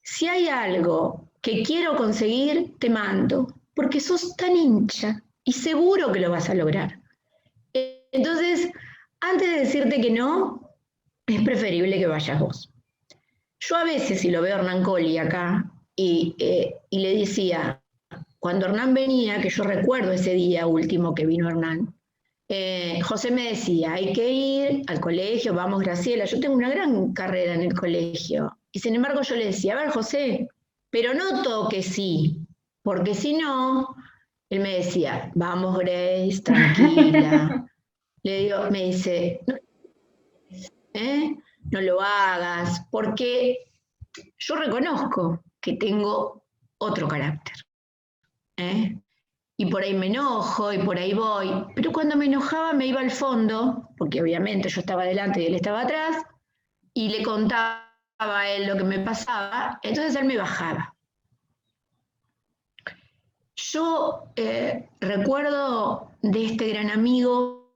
Si hay algo que quiero conseguir, te mando, porque sos tan hincha y seguro que lo vas a lograr. Entonces, antes de decirte que no, es preferible que vayas vos. Yo a veces, si lo veo a Hernán Colli acá, y le decía, cuando Hernán venía, que yo recuerdo ese día último que vino Hernán, José me decía, hay que ir al colegio, vamos Graciela, yo tengo una gran carrera en el colegio. Y sin embargo yo le decía, a ver José, pero no todo que sí, porque si no, él me decía, vamos Grace, tranquila. Le digo, me dice, no lo hagas, porque yo reconozco que tengo otro carácter. Y por ahí me enojo y por ahí voy, pero cuando me enojaba me iba al fondo, porque obviamente yo estaba adelante y él estaba atrás, y le contaba a él lo que me pasaba, entonces él me bajaba. Yo recuerdo de este gran amigo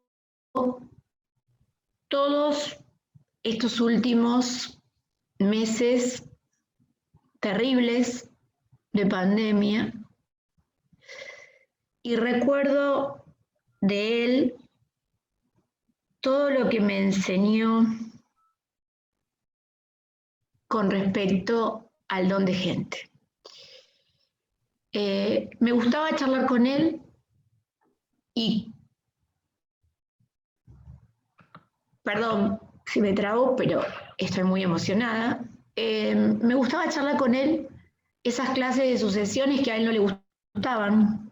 todos estos últimos meses terribles de pandemia, y recuerdo de él todo lo que me enseñó con respecto al don de gente. Me gustaba charlar con él y, perdón si me trabo, pero estoy muy emocionada. Me gustaba charlar con él esas clases de sucesiones que a él no le gustaban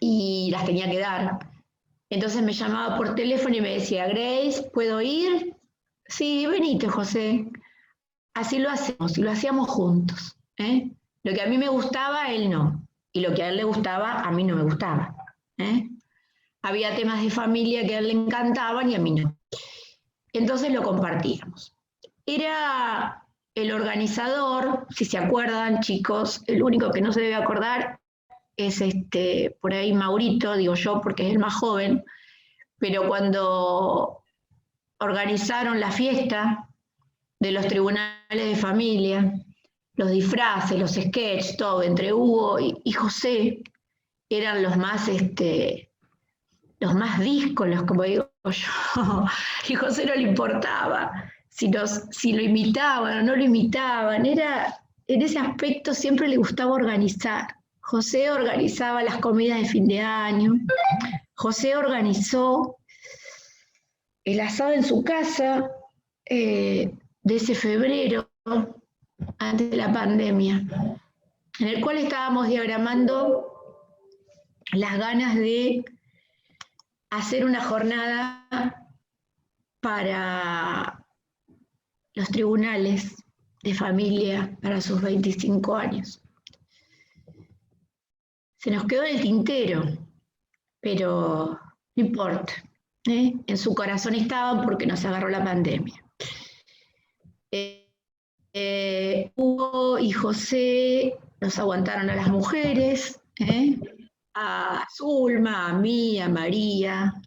y las tenía que dar. Entonces me llamaba por teléfono y me decía, Grace, ¿puedo ir? Sí, venite, José. Así lo hacemos, y lo hacíamos juntos. Lo que a mí me gustaba, a él no. Y lo que a él le gustaba, a mí no me gustaba. Había temas de familia que a él le encantaban y a mí no. Entonces lo compartíamos. Era el organizador, si se acuerdan, chicos, el único que no se debe acordar es por ahí Maurito, digo yo, porque es el más joven, pero cuando organizaron la fiesta de los tribunales de familia, los disfraces, los sketches, todo, entre Hugo y José, eran los más díscolos, como digo yo, y José no le importaba si lo imitaban o no lo imitaban, en ese aspecto siempre le gustaba organizar. José organizaba las comidas de fin de año, José organizó el asado en su casa de ese febrero, antes de la pandemia, en el cual estábamos diagramando las ganas de hacer una jornada para los tribunales de familia para sus 25 años. Se nos quedó en el tintero, pero no importa. En su corazón estaban porque nos agarró la pandemia. Hugo y José nos aguantaron a las mujeres, a Zulma, a mí, a María,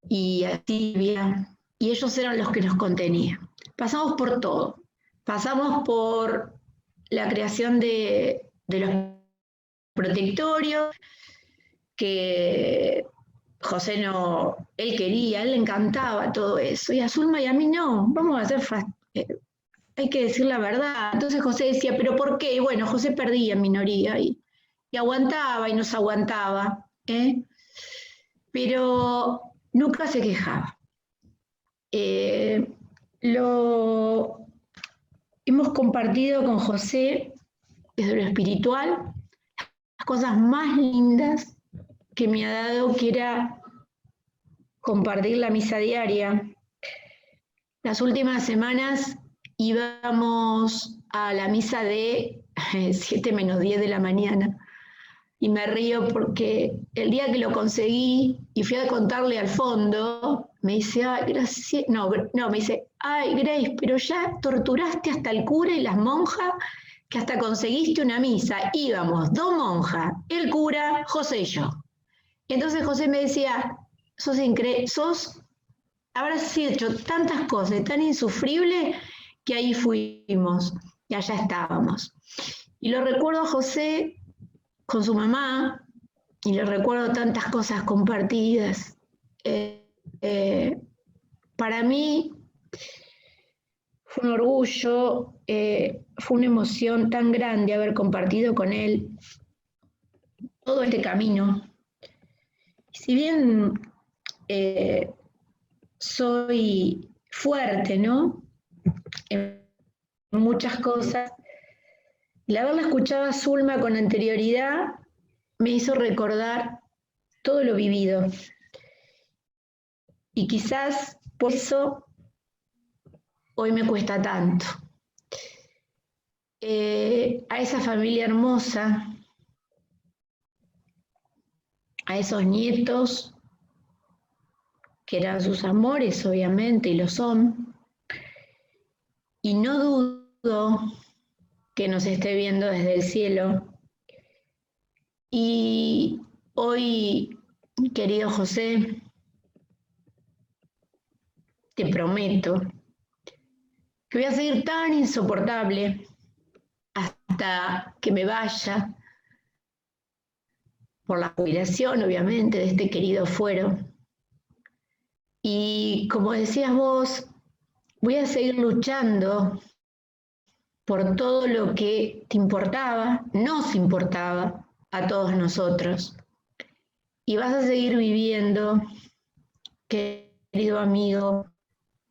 y a Silvia, y ellos eran los que nos contenían. Pasamos por todo. Pasamos por la creación de los protectorios, que José no, él quería, él le encantaba todo eso, y a Zulma y a mí no, vamos a hacer hay que decir la verdad. Entonces José decía, ¿pero por qué? Y bueno, José perdía en minoría y aguantaba y nos aguantaba, pero nunca se quejaba. Lo hemos compartido con José desde lo espiritual, las cosas más lindas que me ha dado, que era compartir la misa diaria. Las últimas semanas íbamos a la misa de 7 menos 10 de la mañana. Y me río porque el día que lo conseguí y fui a contarle al fondo, me dice, ay, Grace, me dice, ay, Grace, pero ya torturaste hasta el cura y las monjas que hasta conseguiste una misa. Íbamos 2 monjas, el cura, José y yo. Entonces José me decía, sos increíble, habrás hecho tantas cosas, tan insufrible, que ahí fuimos y allá estábamos. Y lo recuerdo a José con su mamá, y le recuerdo tantas cosas compartidas. Para mí fue un orgullo, fue una emoción tan grande haber compartido con él todo este camino. Si bien soy fuerte, ¿no?, en muchas cosas, el haberla escuchado a Zulma con anterioridad me hizo recordar todo lo vivido. Y quizás por eso hoy me cuesta tanto. A esa familia hermosa, a esos nietos, que eran sus amores, obviamente, y lo son, y no dudo que nos esté viendo desde el cielo. Y hoy, querido José, te prometo que voy a seguir tan insoportable hasta que me vaya, por la jubilación, obviamente, de este querido fuero. Y como decías vos, voy a seguir luchando por todo lo que te importaba, nos importaba a todos nosotros. Y vas a seguir viviendo, querido amigo,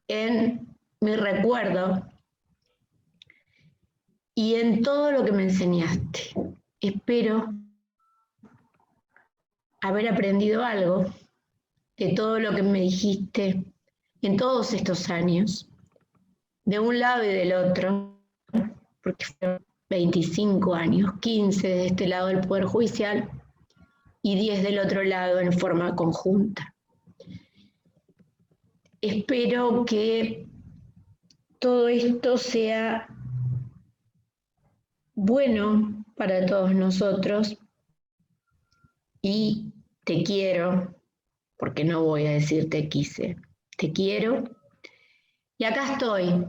en mi recuerdo y en todo lo que me enseñaste. Espero haber aprendido algo de todo lo que me dijiste en todos estos años, de un lado y del otro, porque fueron 25 años, 15 de este lado del Poder Judicial y 10 del otro lado en forma conjunta. Espero que todo esto sea bueno para todos nosotros y te quiero, porque no voy a decir te quise, te quiero. Y acá estoy,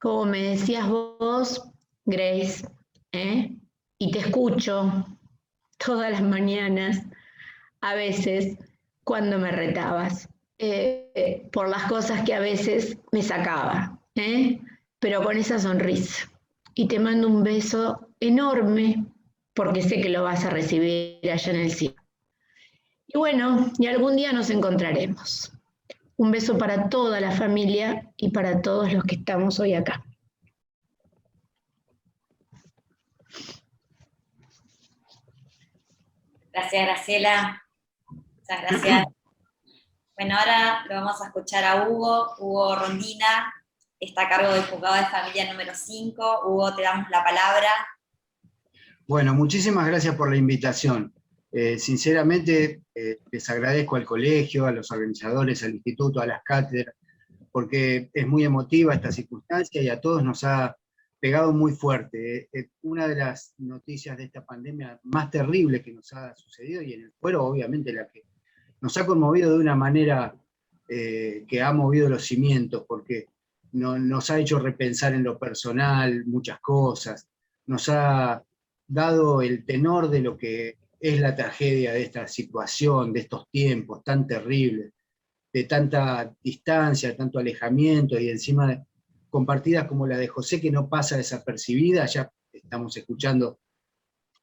como me decías vos, Grace, y te escucho todas las mañanas, a veces cuando me retabas, por las cosas que a veces me sacaba, pero con esa sonrisa. Y te mando un beso enorme, porque sé que lo vas a recibir allá en el cielo. Y bueno, y algún día nos encontraremos. Un beso para toda la familia y para todos los que estamos hoy acá. Gracias, Graciela. Muchas gracias. Bueno, ahora lo vamos a escuchar a Hugo Rondina, está a cargo del Juzgado de Familia número 5. Hugo, te damos la palabra. Bueno, muchísimas gracias por la invitación. Sinceramente, les agradezco al colegio, a los organizadores, al instituto, a las cátedras, porque es muy emotiva esta circunstancia y a todos nos ha pegado muy fuerte. Una de las noticias de esta pandemia más terribles que nos ha sucedido, y en el fuero obviamente la que nos ha conmovido de una manera que ha movido los cimientos, porque nos ha hecho repensar en lo personal muchas cosas, nos ha dado el tenor de lo que es la tragedia de esta situación, de estos tiempos tan terribles, de tanta distancia, tanto alejamiento, y encima compartidas como la de José, que no pasa desapercibida, ya estamos escuchando.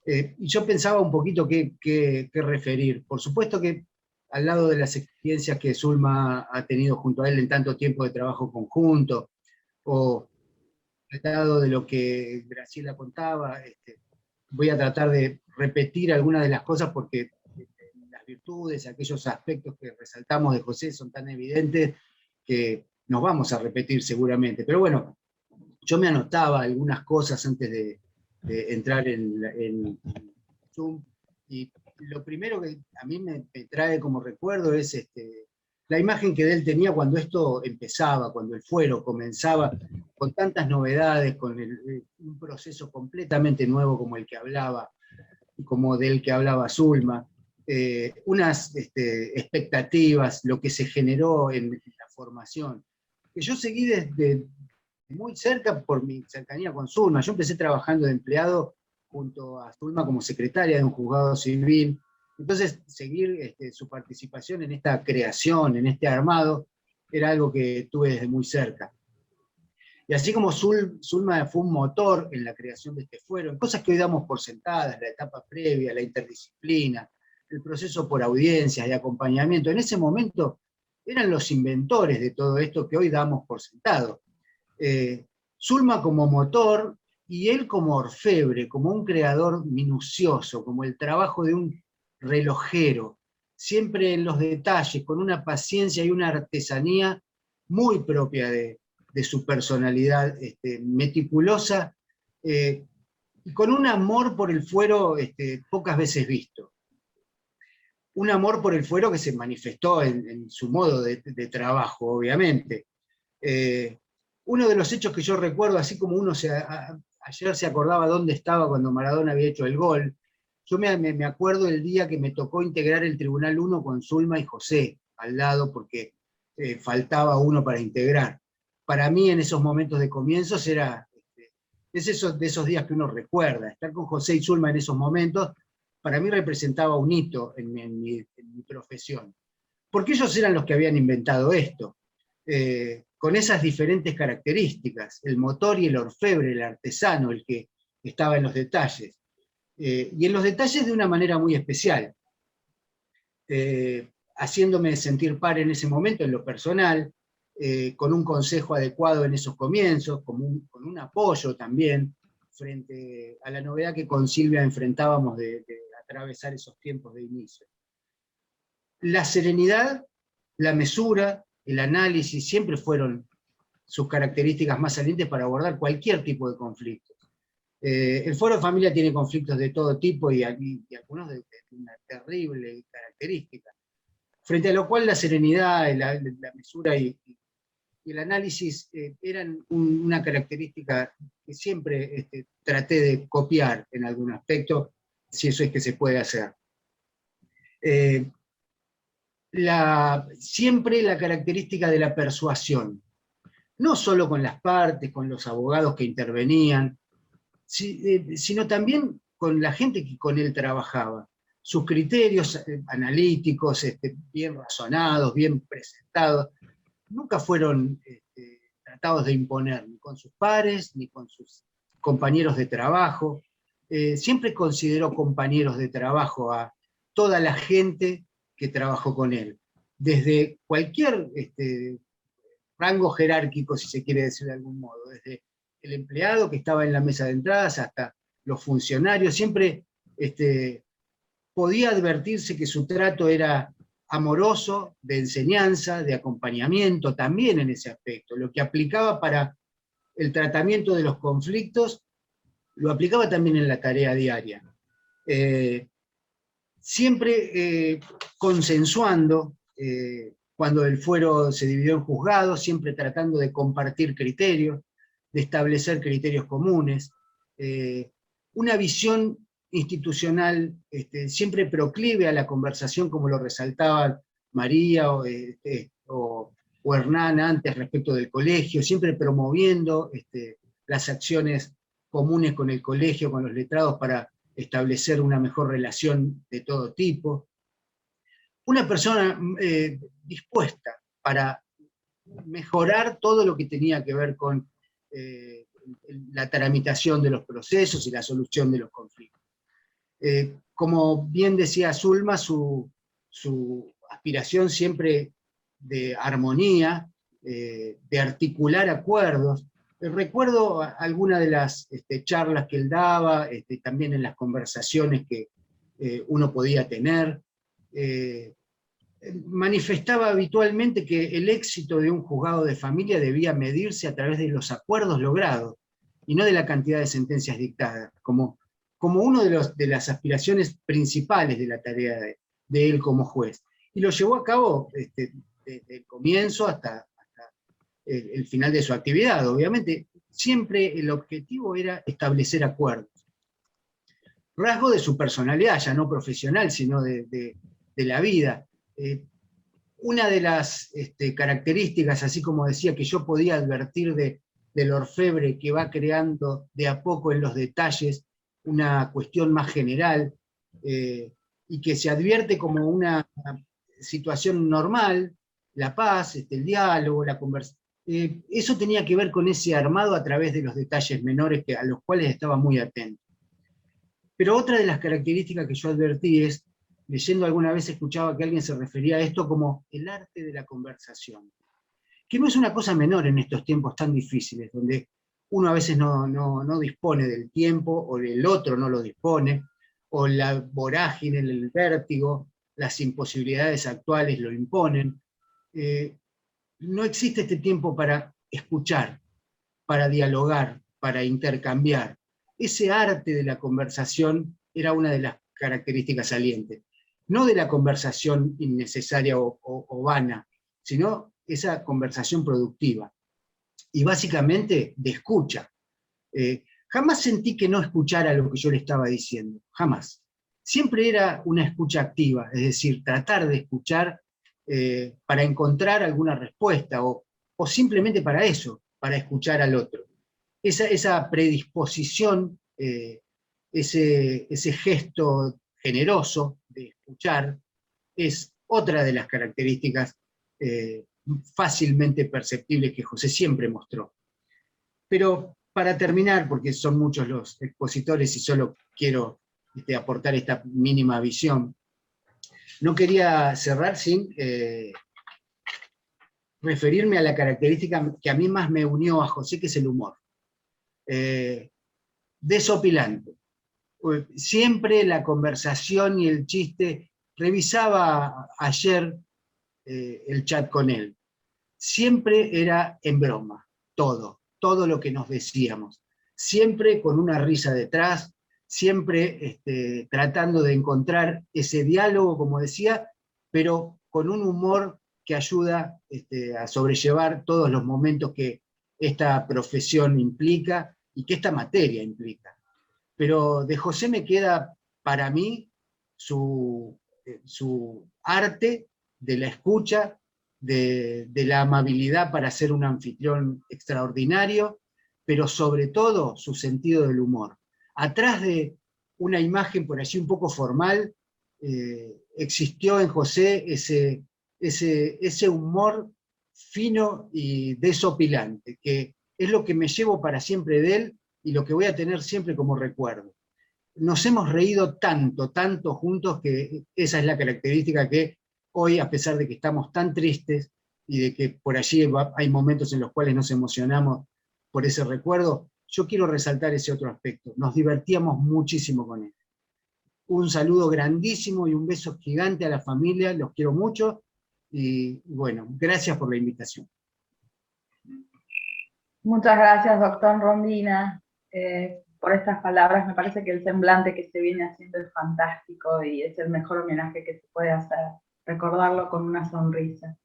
Y yo pensaba un poquito qué referir. Por supuesto que al lado de las experiencias que Zulma ha tenido junto a él en tanto tiempo de trabajo conjunto, o al lado de lo que Graciela contaba, voy a tratar de repetir algunas de las cosas porque las virtudes, aquellos aspectos que resaltamos de José son tan evidentes que nos vamos a repetir seguramente. Pero bueno, yo me anotaba algunas cosas antes de entrar en Zoom, y lo primero que a mí me trae como recuerdo es la imagen que él tenía cuando esto empezaba, cuando el fuero comenzaba, con tantas novedades, con un proceso completamente nuevo como el que hablaba, como del que hablaba Zulma, unas expectativas, lo que se generó en la formación, que yo seguí desde muy cerca por mi cercanía con Zulma. Yo empecé trabajando de empleado junto a Zulma como secretaria de un juzgado civil. Entonces, seguir su participación en esta creación, en este armado, era algo que tuve desde muy cerca. Y así como Zulma fue un motor en la creación de este fuero, en cosas que hoy damos por sentadas, la etapa previa, la interdisciplina, el proceso por audiencias y acompañamiento, en ese momento eran los inventores de todo esto que hoy damos por sentado. Zulma como motor y él como orfebre, como un creador minucioso, como el trabajo de un relojero, siempre en los detalles, con una paciencia y una artesanía muy propia de su personalidad meticulosa, y con un amor por el fuero pocas veces visto. Un amor por el fuero que se manifestó en su modo de trabajo, obviamente. Uno de los hechos que yo recuerdo, así como ayer se acordaba dónde estaba cuando Maradona había hecho el gol, yo me acuerdo el día que me tocó integrar el Tribunal 1 con Zulma y José al lado, porque faltaba uno para integrar. Para mí en esos momentos de comienzos es de esos días que uno recuerda, estar con José y Zulma en esos momentos, para mí representaba un hito en mi profesión, porque ellos eran los que habían inventado esto, con esas diferentes características, el motor y el orfebre, el artesano, el que estaba en los detalles, y en los detalles de una manera muy especial, haciéndome sentir par en ese momento, en lo personal, con un consejo adecuado en esos comienzos, con un apoyo también, frente a la novedad que con Silvia enfrentábamos de atravesar esos tiempos de inicio. La serenidad, la mesura, el análisis siempre fueron sus características más salientes para abordar cualquier tipo de conflictos. El Foro de Familia tiene conflictos de todo tipo y algunos de una terrible característica, frente a lo cual la serenidad, la mesura y el análisis eran una característica que siempre traté de copiar en algún aspecto, si eso es que se puede hacer. Siempre la característica de la persuasión, no solo con las partes, con los abogados que intervenían, sino también con la gente que con él trabajaba. Sus criterios analíticos, bien razonados, bien presentados, nunca fueron tratados de imponer, ni con sus pares, ni con sus compañeros de trabajo. Siempre consideró compañeros de trabajo a toda la gente que trabajó con él, desde cualquier rango jerárquico, si se quiere decir de algún modo, desde el empleado que estaba en la mesa de entradas hasta los funcionarios, siempre podía advertirse que su trato era amoroso, de enseñanza, de acompañamiento, también en ese aspecto. Lo que aplicaba para el tratamiento de los conflictos, lo aplicaba también en la tarea diaria. Siempre consensuando, cuando el fuero se dividió en juzgados, siempre tratando de compartir criterios, de establecer criterios comunes, una visión institucional siempre proclive a la conversación, como lo resaltaban María o Hernán antes respecto del colegio, siempre promoviendo las acciones comunes con el colegio, con los letrados, para establecer una mejor relación de todo tipo. Una persona dispuesta para mejorar todo lo que tenía que ver con la tramitación de los procesos y la solución de los conflictos. Como bien decía Zulma, su aspiración siempre de armonía, de articular acuerdos. Recuerdo algunas de las charlas que él daba, también en las conversaciones que uno podía tener. Manifestaba habitualmente que el éxito de un juzgado de familia debía medirse a través de los acuerdos logrados, y no de la cantidad de sentencias dictadas, como una de las aspiraciones principales de la tarea de él como juez. Y lo llevó a cabo desde el comienzo hasta el final de su actividad. Obviamente, siempre el objetivo era establecer acuerdos. Rasgo de su personalidad, ya no profesional, sino de la vida. Una de las características, así como decía, que yo podía advertir del orfebre que va creando de a poco en los detalles una cuestión más general, y que se advierte como una situación normal, la paz, el diálogo, la conversación. Eso tenía que ver con ese armado a través de los detalles menores a los cuales estaba muy atento. Pero otra de las características que yo advertí es, leyendo alguna vez escuchaba que alguien se refería a esto como el arte de la conversación, que no es una cosa menor en estos tiempos tan difíciles, donde uno a veces no dispone del tiempo, o el otro no lo dispone, o la vorágine, el vértigo, las imposibilidades actuales lo imponen. No existe este tiempo para escuchar, para dialogar, para intercambiar. Ese arte de la conversación era una de las características salientes. No de la conversación innecesaria o vana, sino esa conversación productiva. Y básicamente de escucha. Jamás sentí que no escuchara lo que yo le estaba diciendo, jamás. Siempre era una escucha activa, es decir, tratar de escuchar para encontrar alguna respuesta, o simplemente para eso, para escuchar al otro. Esa predisposición, ese gesto generoso de escuchar, es otra de las características fácilmente perceptibles que José siempre mostró. Pero para terminar, porque son muchos los expositores y solo quiero aportar esta mínima visión, no quería cerrar sin referirme a la característica que a mí más me unió a José, que es el humor. Desopilante. Siempre la conversación y el chiste, revisaba ayer el chat con él, siempre era en broma, todo lo que nos decíamos, siempre con una risa detrás, siempre tratando de encontrar ese diálogo, como decía, pero con un humor que ayuda a sobrellevar todos los momentos que esta profesión implica y que esta materia implica. Pero de José me queda, para mí, su arte de la escucha, de la amabilidad para ser un anfitrión extraordinario, pero sobre todo su sentido del humor. Atrás de una imagen por allí un poco formal, existió en José ese humor fino y desopilante, que es lo que me llevo para siempre de él y lo que voy a tener siempre como recuerdo. Nos hemos reído tanto juntos, que esa es la característica que hoy, a pesar de que estamos tan tristes y de que por allí hay momentos en los cuales nos emocionamos por ese recuerdo, yo quiero resaltar ese otro aspecto. Nos divertíamos muchísimo con él. Un saludo grandísimo y un beso gigante a la familia, los quiero mucho, y bueno, gracias por la invitación. Muchas gracias, doctor Rondina, por estas palabras. Me parece que el semblante que se viene haciendo es fantástico y es el mejor homenaje que se puede hacer, recordarlo con una sonrisa.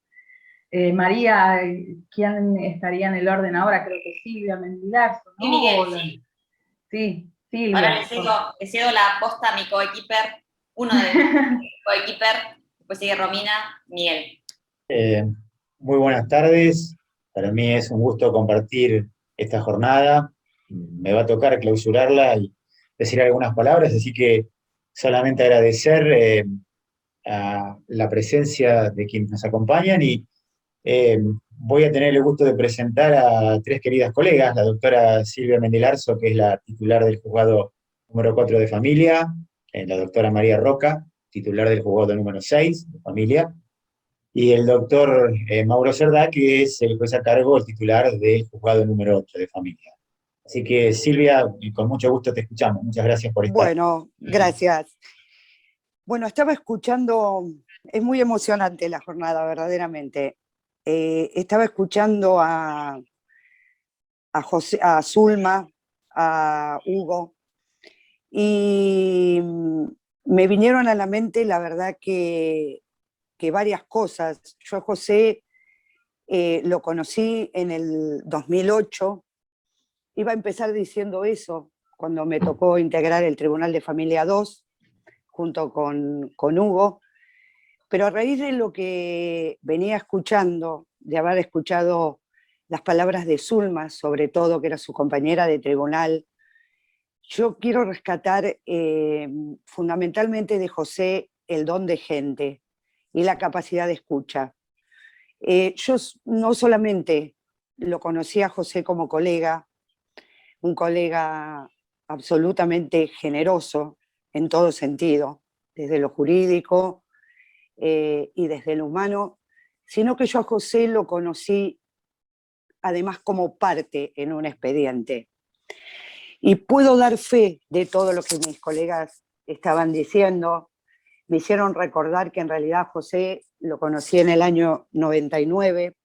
María, ¿quién estaría en el orden ahora? Creo que Silvia Mendilarzo, ¿no? Sí, Miguel, sí. Sí, Silvia. Ahora le cedo la posta a mi coequiper, uno de mis coequiper, después sigue Romina, Miguel. Muy buenas tardes, para mí es un gusto compartir esta jornada, me va a tocar clausurarla y decir algunas palabras, así que solamente agradecer a la presencia de quienes nos acompañan y voy a tener el gusto de presentar a tres queridas colegas, la doctora Silvia Mendilarzo, que es la titular del juzgado número 4 de familia, la doctora María Roca, titular del juzgado número 6 de familia, y el doctor Mauro Cerdá, que es el juez a cargo, el titular del juzgado número 8 de familia. Así que Silvia, con mucho gusto te escuchamos. Muchas gracias por estar. Bueno, gracias. Bueno, estaba escuchando, es muy emocionante la jornada, verdaderamente. Estaba escuchando a José, a Zulma, a Hugo, y me vinieron a la mente, la verdad, que varias cosas. Yo a José lo conocí en el 2008, iba a empezar diciendo eso, cuando me tocó integrar el Tribunal de Familia 2, junto con Hugo, pero a raíz de lo que venía escuchando, de haber escuchado las palabras de Zulma, sobre todo, que era su compañera de tribunal, yo quiero rescatar fundamentalmente de José el don de gente y la capacidad de escucha. Yo no solamente lo conocí a José como colega, un colega absolutamente generoso en todo sentido, desde lo jurídico y desde lo humano, sino que yo a José lo conocí además como parte en un expediente. Y puedo dar fe de todo lo que mis colegas estaban diciendo. Me hicieron recordar que en realidad José lo conocí en el año 99.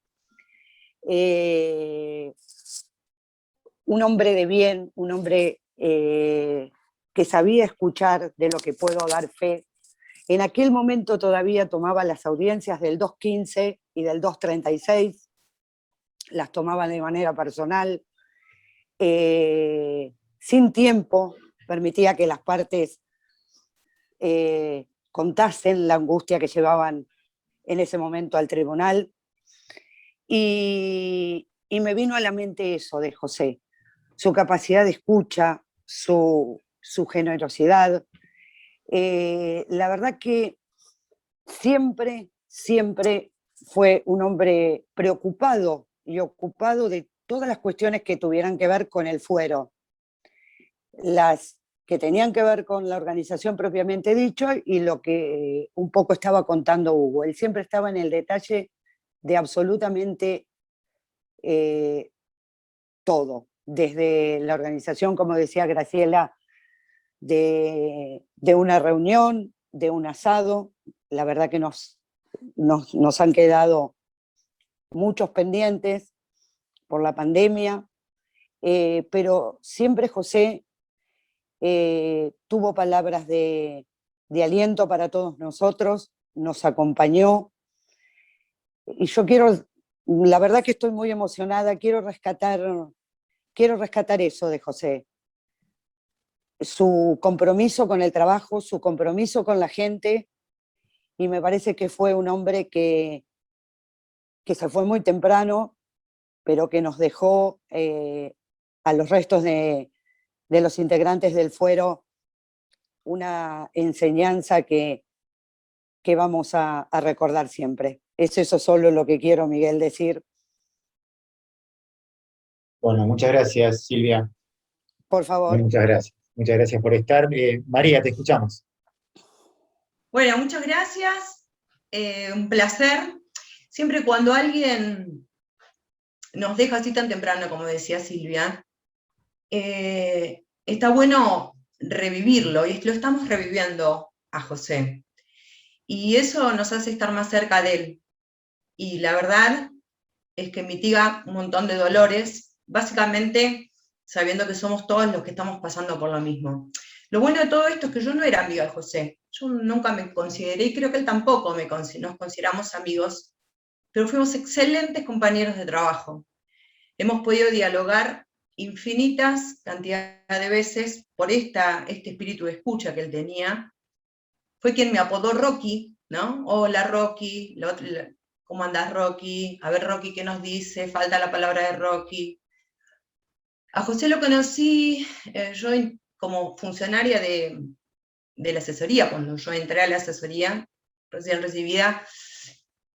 Un hombre de bien, un hombre que sabía escuchar, de lo que puedo dar fe. En aquel momento todavía tomaba las audiencias del 215 y del 236, las tomaba de manera personal, sin tiempo, permitía que las partes contasen la angustia que llevaban en ese momento al tribunal, y me vino a la mente eso de José, su capacidad de escucha, su generosidad, La verdad que siempre fue un hombre preocupado y ocupado de todas las cuestiones que tuvieran que ver con el fuero. Las que tenían que ver con la organización propiamente dicho y lo que un poco estaba contando Hugo. Él siempre estaba en el detalle de absolutamente todo, desde la organización, como decía Graciela, de una reunión, de un asado. La verdad que nos han quedado muchos pendientes por la pandemia, pero siempre José tuvo palabras de aliento para todos nosotros, nos acompañó, y yo la verdad que estoy muy emocionada, quiero rescatar eso de José, su compromiso con el trabajo, su compromiso con la gente, y me parece que fue un hombre que se fue muy temprano, pero que nos dejó a los restos de los integrantes del fuero una enseñanza que vamos a recordar siempre. Es eso solo lo que quiero, Miguel, decir. Bueno, muchas gracias, Silvia. Por favor. Muchas gracias. Muchas gracias por estar. María, te escuchamos. Bueno, muchas gracias. Un placer. Siempre cuando alguien nos deja así tan temprano, como decía Silvia, está bueno revivirlo, y lo estamos reviviendo a José. Y eso nos hace estar más cerca de él. Y la verdad es que mitiga un montón de dolores, básicamente sabiendo que somos todos los que estamos pasando por lo mismo. Lo bueno de todo esto es que yo no era amiga de José. Yo nunca me consideré, y creo que él tampoco nos consideramos amigos, pero fuimos excelentes compañeros de trabajo. Hemos podido dialogar infinitas cantidades de veces por este espíritu de escucha que él tenía. Fue quien me apodó Rocky, ¿no? Hola Rocky, ¿cómo andás Rocky? A ver Rocky, ¿qué nos dice? Falta la palabra de Rocky. A José lo conocí yo como funcionaria de la asesoría. Cuando yo entré a la asesoría recién recibida,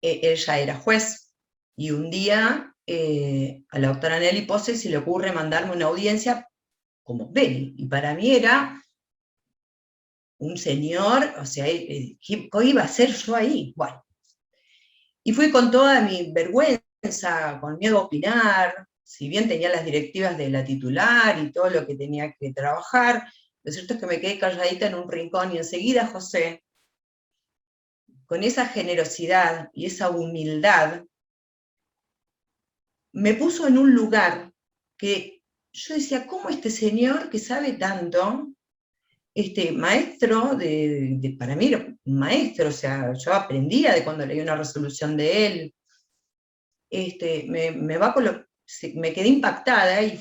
él ya era juez. Y un día a la doctora Nelly Pose se le ocurre mandarme una audiencia como Beli. Y para mí era un señor, o sea, ¿qué iba a hacer yo ahí? Bueno. Y fui con toda mi vergüenza, con miedo a opinar, si bien tenía las directivas de la titular y todo lo que tenía que trabajar, lo cierto es que me quedé calladita en un rincón, y enseguida José, con esa generosidad y esa humildad, me puso en un lugar que yo decía, ¿cómo este señor que sabe tanto, maestro, para mí era un maestro, o sea, yo aprendía de cuando leí una resolución de él, me quedé impactada, y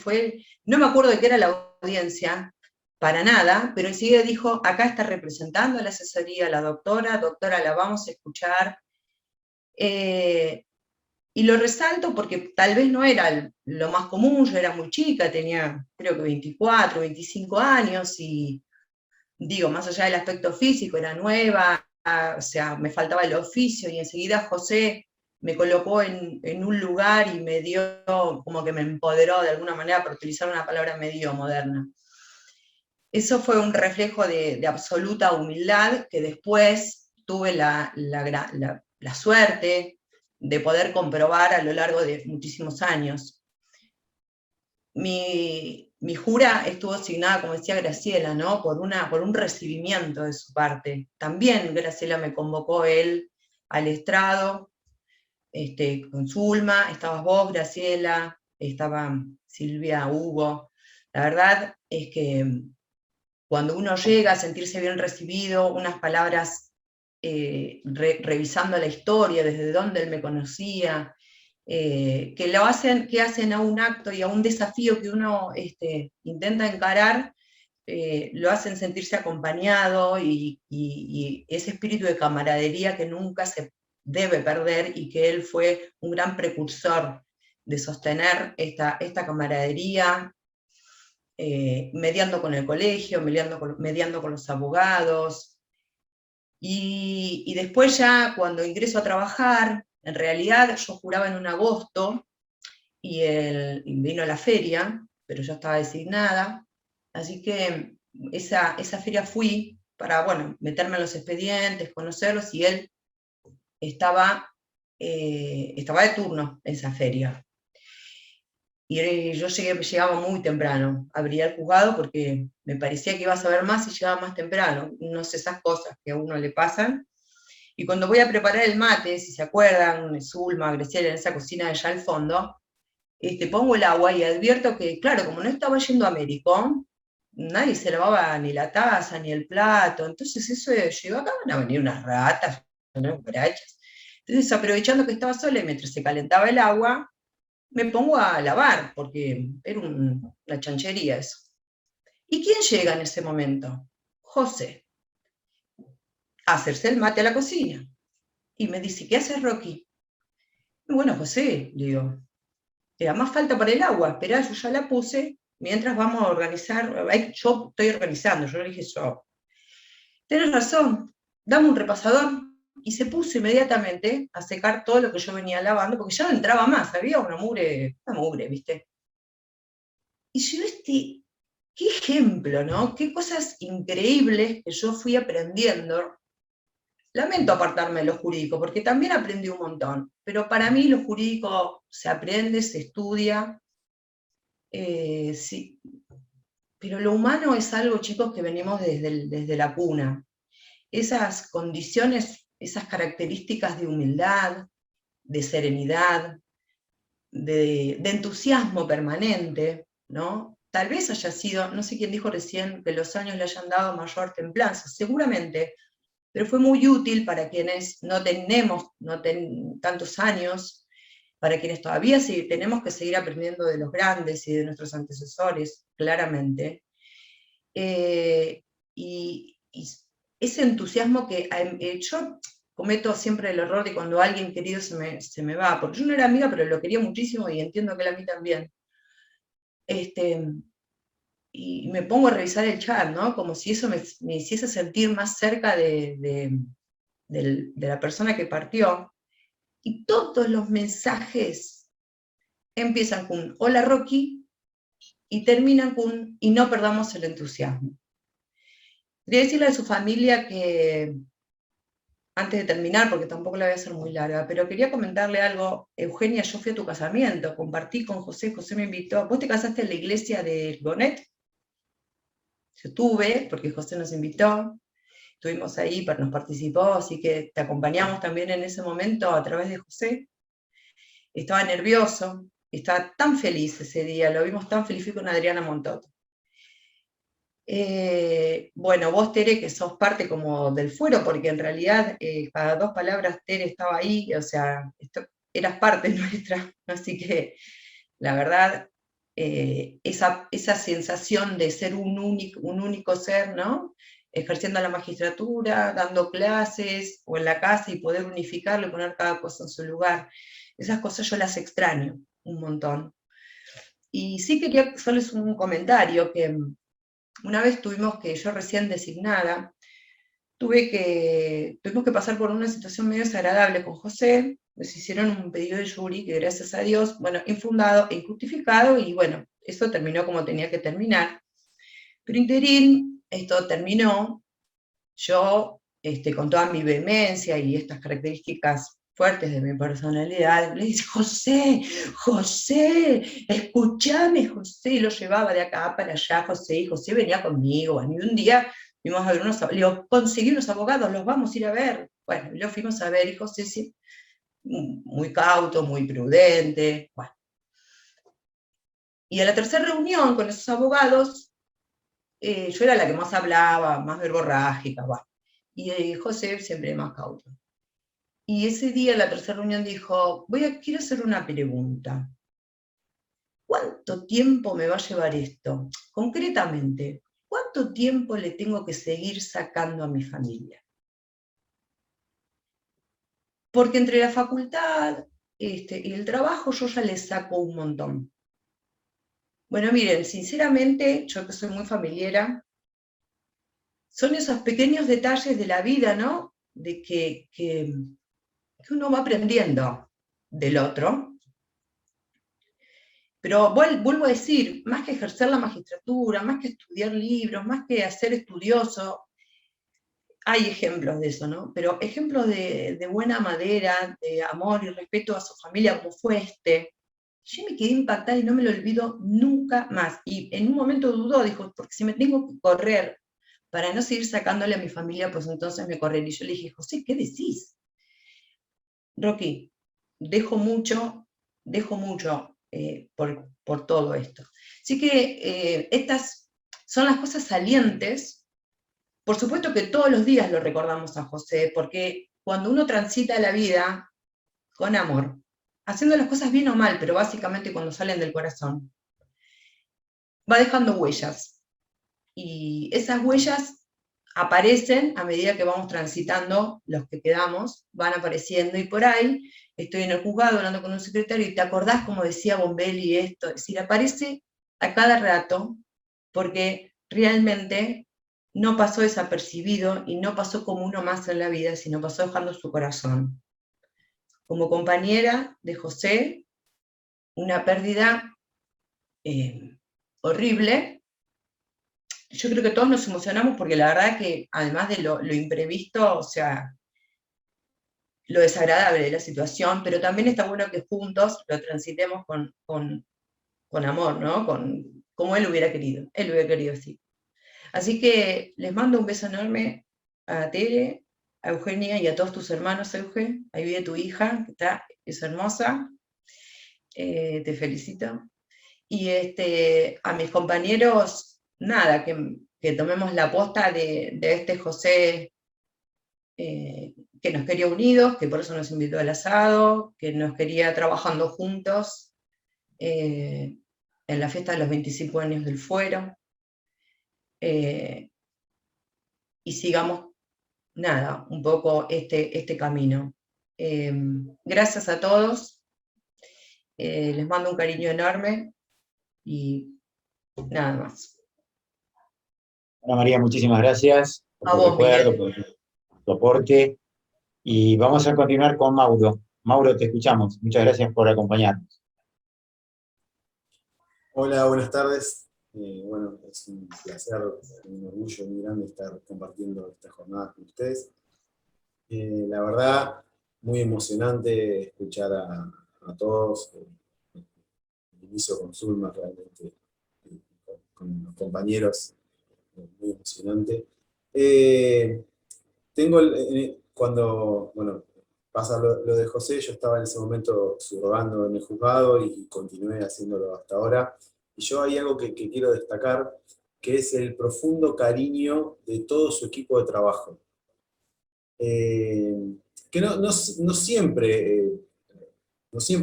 no me acuerdo de qué era la audiencia, para nada, pero enseguida dijo, acá está representando a la asesoría la doctora, la vamos a escuchar, y lo resalto porque tal vez no era lo más común, yo era muy chica, tenía creo que 24, 25 años, y digo, más allá del aspecto físico, era nueva, o sea, me faltaba el oficio, y enseguida José me colocó en un lugar y me dio, como que me empoderó de alguna manera, por utilizar una palabra medio moderna. Eso fue un reflejo de absoluta humildad, que después tuve la suerte de poder comprobar a lo largo de muchísimos años. Mi jura estuvo asignada, como decía Graciela, ¿no? por un recibimiento de su parte. También Graciela me convocó él al estrado, con Zulma, estabas vos, Graciela, estaba Silvia, Hugo. La verdad es que cuando uno llega a sentirse bien recibido, unas palabras revisando la historia, desde dónde él me conocía, que hacen a un acto y a un desafío que uno intenta encarar, lo hacen sentirse acompañado, y ese espíritu de camaradería que nunca se debe perder, y que él fue un gran precursor de sostener esta camaradería, mediando con el colegio, mediando con los abogados, Y después ya cuando ingreso a trabajar, en realidad yo juraba en un agosto, y vino la feria, pero yo estaba designada, así que esa feria fui para, bueno, meterme en los expedientes, conocerlos, y él estaba de turno en esa feria. Y yo llegaba muy temprano, abría el juzgado porque me parecía que iba a saber más si llegaba más temprano, no sé, esas cosas que a uno le pasan. Y cuando voy a preparar el mate, si se acuerdan, Zulma, Graciela, en esa cocina de allá al fondo, pongo el agua y advierto que, claro, como no estaba yendo a Américo, nadie se lavaba ni la taza, ni el plato, entonces eso, yo acá van a venir unas ratas, unas cucarachas. Entonces, aprovechando que estaba sola y mientras se calentaba el agua, me pongo a lavar, porque era una chanchería eso. ¿Y quién llega en ese momento? José, a hacerse el mate a la cocina. Y me dice, ¿qué haces, Rocky? Y bueno, José, le digo, era más falta para el agua, esperá, yo ya la puse, mientras vamos a organizar, yo estoy organizando, yo le dije yo. Tienes razón, dame un repasador. Y se puso inmediatamente a secar todo lo que yo venía lavando, porque ya no entraba más, había una mugre, ¿viste? Y yo, qué ejemplo, ¿no? Qué cosas increíbles que yo fui aprendiendo. Lamento apartarme de lo jurídico, porque también aprendí un montón, pero para mí lo jurídico se aprende, se estudia, sí. Pero lo humano es algo, chicos, que venimos desde la cuna. Esas condiciones, esas características de humildad, de serenidad, de entusiasmo permanente, ¿no? Tal vez haya sido, no sé quién dijo recién, que los años le hayan dado mayor templanza, seguramente, pero fue muy útil para quienes no tenemos tantos años, para quienes todavía tenemos que seguir aprendiendo de los grandes y de nuestros antecesores, claramente. Y ese entusiasmo que yo cometo siempre el error de cuando alguien querido se me va, porque yo no era amiga, pero lo quería muchísimo y entiendo que él a mí también. Y me pongo a revisar el chat, ¿no? Como si eso me hiciese sentir más cerca de la persona que partió. Y todos los mensajes empiezan con hola Rocky y terminan con y no perdamos el entusiasmo. Quería decirle a su familia que, antes de terminar, porque tampoco la voy a hacer muy larga, pero quería comentarle algo. Eugenia, yo fui a tu casamiento, compartí con José, José me invitó. ¿Vos te casaste en la iglesia de Gonet? Yo estuve, porque José nos invitó, estuvimos ahí, nos participó, así que te acompañamos también en ese momento a través de José. Estaba nervioso, estaba tan feliz ese día, lo vimos tan feliz, fui con Adriana Montot. Bueno, vos, Tere, que sos parte como del fuero, porque en realidad cada dos palabras Tere estaba ahí, o sea, eras parte nuestra, así que la verdad, esa sensación de ser un único ser, ¿no? Ejerciendo la magistratura, dando clases, o en la casa, y poder unificarlo y poner cada cosa en su lugar. Esas cosas yo las extraño un montón. Y sí quería hacerles un comentario, que una vez yo recién designada, tuvimos que pasar por una situación medio desagradable con José. Nos hicieron un pedido de jury que, gracias a Dios, bueno, infundado e injustificado, y bueno, eso terminó como tenía que terminar. Pero interín, esto terminó, yo, con toda mi vehemencia y estas características fuertes de mi personalidad, le dije, José, escúchame, José, y lo llevaba de acá para allá, José, y José venía conmigo, y un día fuimos a ver le digo, conseguí unos abogados, los vamos a ir a ver. Bueno, lo fuimos a ver, y José, sí, muy cauto, muy prudente, bueno. Y a la tercera reunión con esos abogados, yo era la que más hablaba, más verborrágica, bueno. Y José siempre más cauto. Y ese día, en la tercera reunión, dijo, quiero hacer una pregunta. ¿Cuánto tiempo me va a llevar esto? Concretamente, ¿cuánto tiempo le tengo que seguir sacando a mi familia? Porque entre la facultad y el trabajo yo ya le saco un montón. Bueno, miren, sinceramente, yo que soy muy familiera, son esos pequeños detalles de la vida, ¿no? de que uno va aprendiendo del otro. Pero vuelvo a decir, más que ejercer la magistratura, más que estudiar libros, más que ser estudioso, hay ejemplos de eso, ¿no? Pero ejemplos de buena madera, de amor y respeto a su familia, como fue este. Yo me quedé impactada y no me lo olvido nunca más. Y en un momento dudó, dijo, porque si me tengo que correr para no seguir sacándole a mi familia, pues entonces me correré. Y yo le dije, José, ¿qué decís? Rocky, dejo mucho por todo esto. Así que estas son las cosas salientes. Por supuesto que todos los días lo recordamos a José, porque cuando uno transita la vida con amor, haciendo las cosas bien o mal, pero básicamente cuando salen del corazón, va dejando huellas. Y esas huellas aparecen a medida que vamos transitando, los que quedamos, van apareciendo, y por ahí estoy en el juzgado hablando con un secretario y te acordás, como decía Bombelli, esto, es decir, aparece a cada rato, porque realmente no pasó desapercibido y no pasó como uno más en la vida, sino pasó dejando su corazón. Como compañera de José, una pérdida horrible. Yo creo que todos nos emocionamos porque la verdad que, además de lo imprevisto, o sea, lo desagradable de la situación, pero también está bueno que juntos lo transitemos con amor, ¿no? Como él hubiera querido así. Así que les mando un beso enorme a Tere, a Eugenia y a todos tus hermanos, Euge. Ahí vive tu hija, que es hermosa. Te felicito. Y a mis compañeros, nada, que tomemos la posta de este José que nos quería unidos, que por eso nos invitó al asado, que nos quería trabajando juntos en la fiesta de los 25 años del Fuero. Y sigamos, nada, un poco este camino. Gracias a todos, les mando un cariño enorme y nada más. Bueno, María, muchísimas gracias por A tu vos, recuerdo, Miguel. por tu aporte, y vamos a continuar con Mauro. Mauro, te escuchamos. Muchas gracias por acompañarnos. Hola, buenas tardes. Bueno, es un placer, un orgullo muy grande estar compartiendo esta jornada con ustedes. La verdad, muy emocionante escuchar a todos. El inicio con Zulma, realmente, con los compañeros, muy emocionante. Cuando pasa lo de José, yo estaba en ese momento subrogando en el juzgado y continué haciéndolo hasta ahora. Y yo hay algo que quiero destacar, que es el profundo cariño de todo su equipo de trabajo. Que no siempre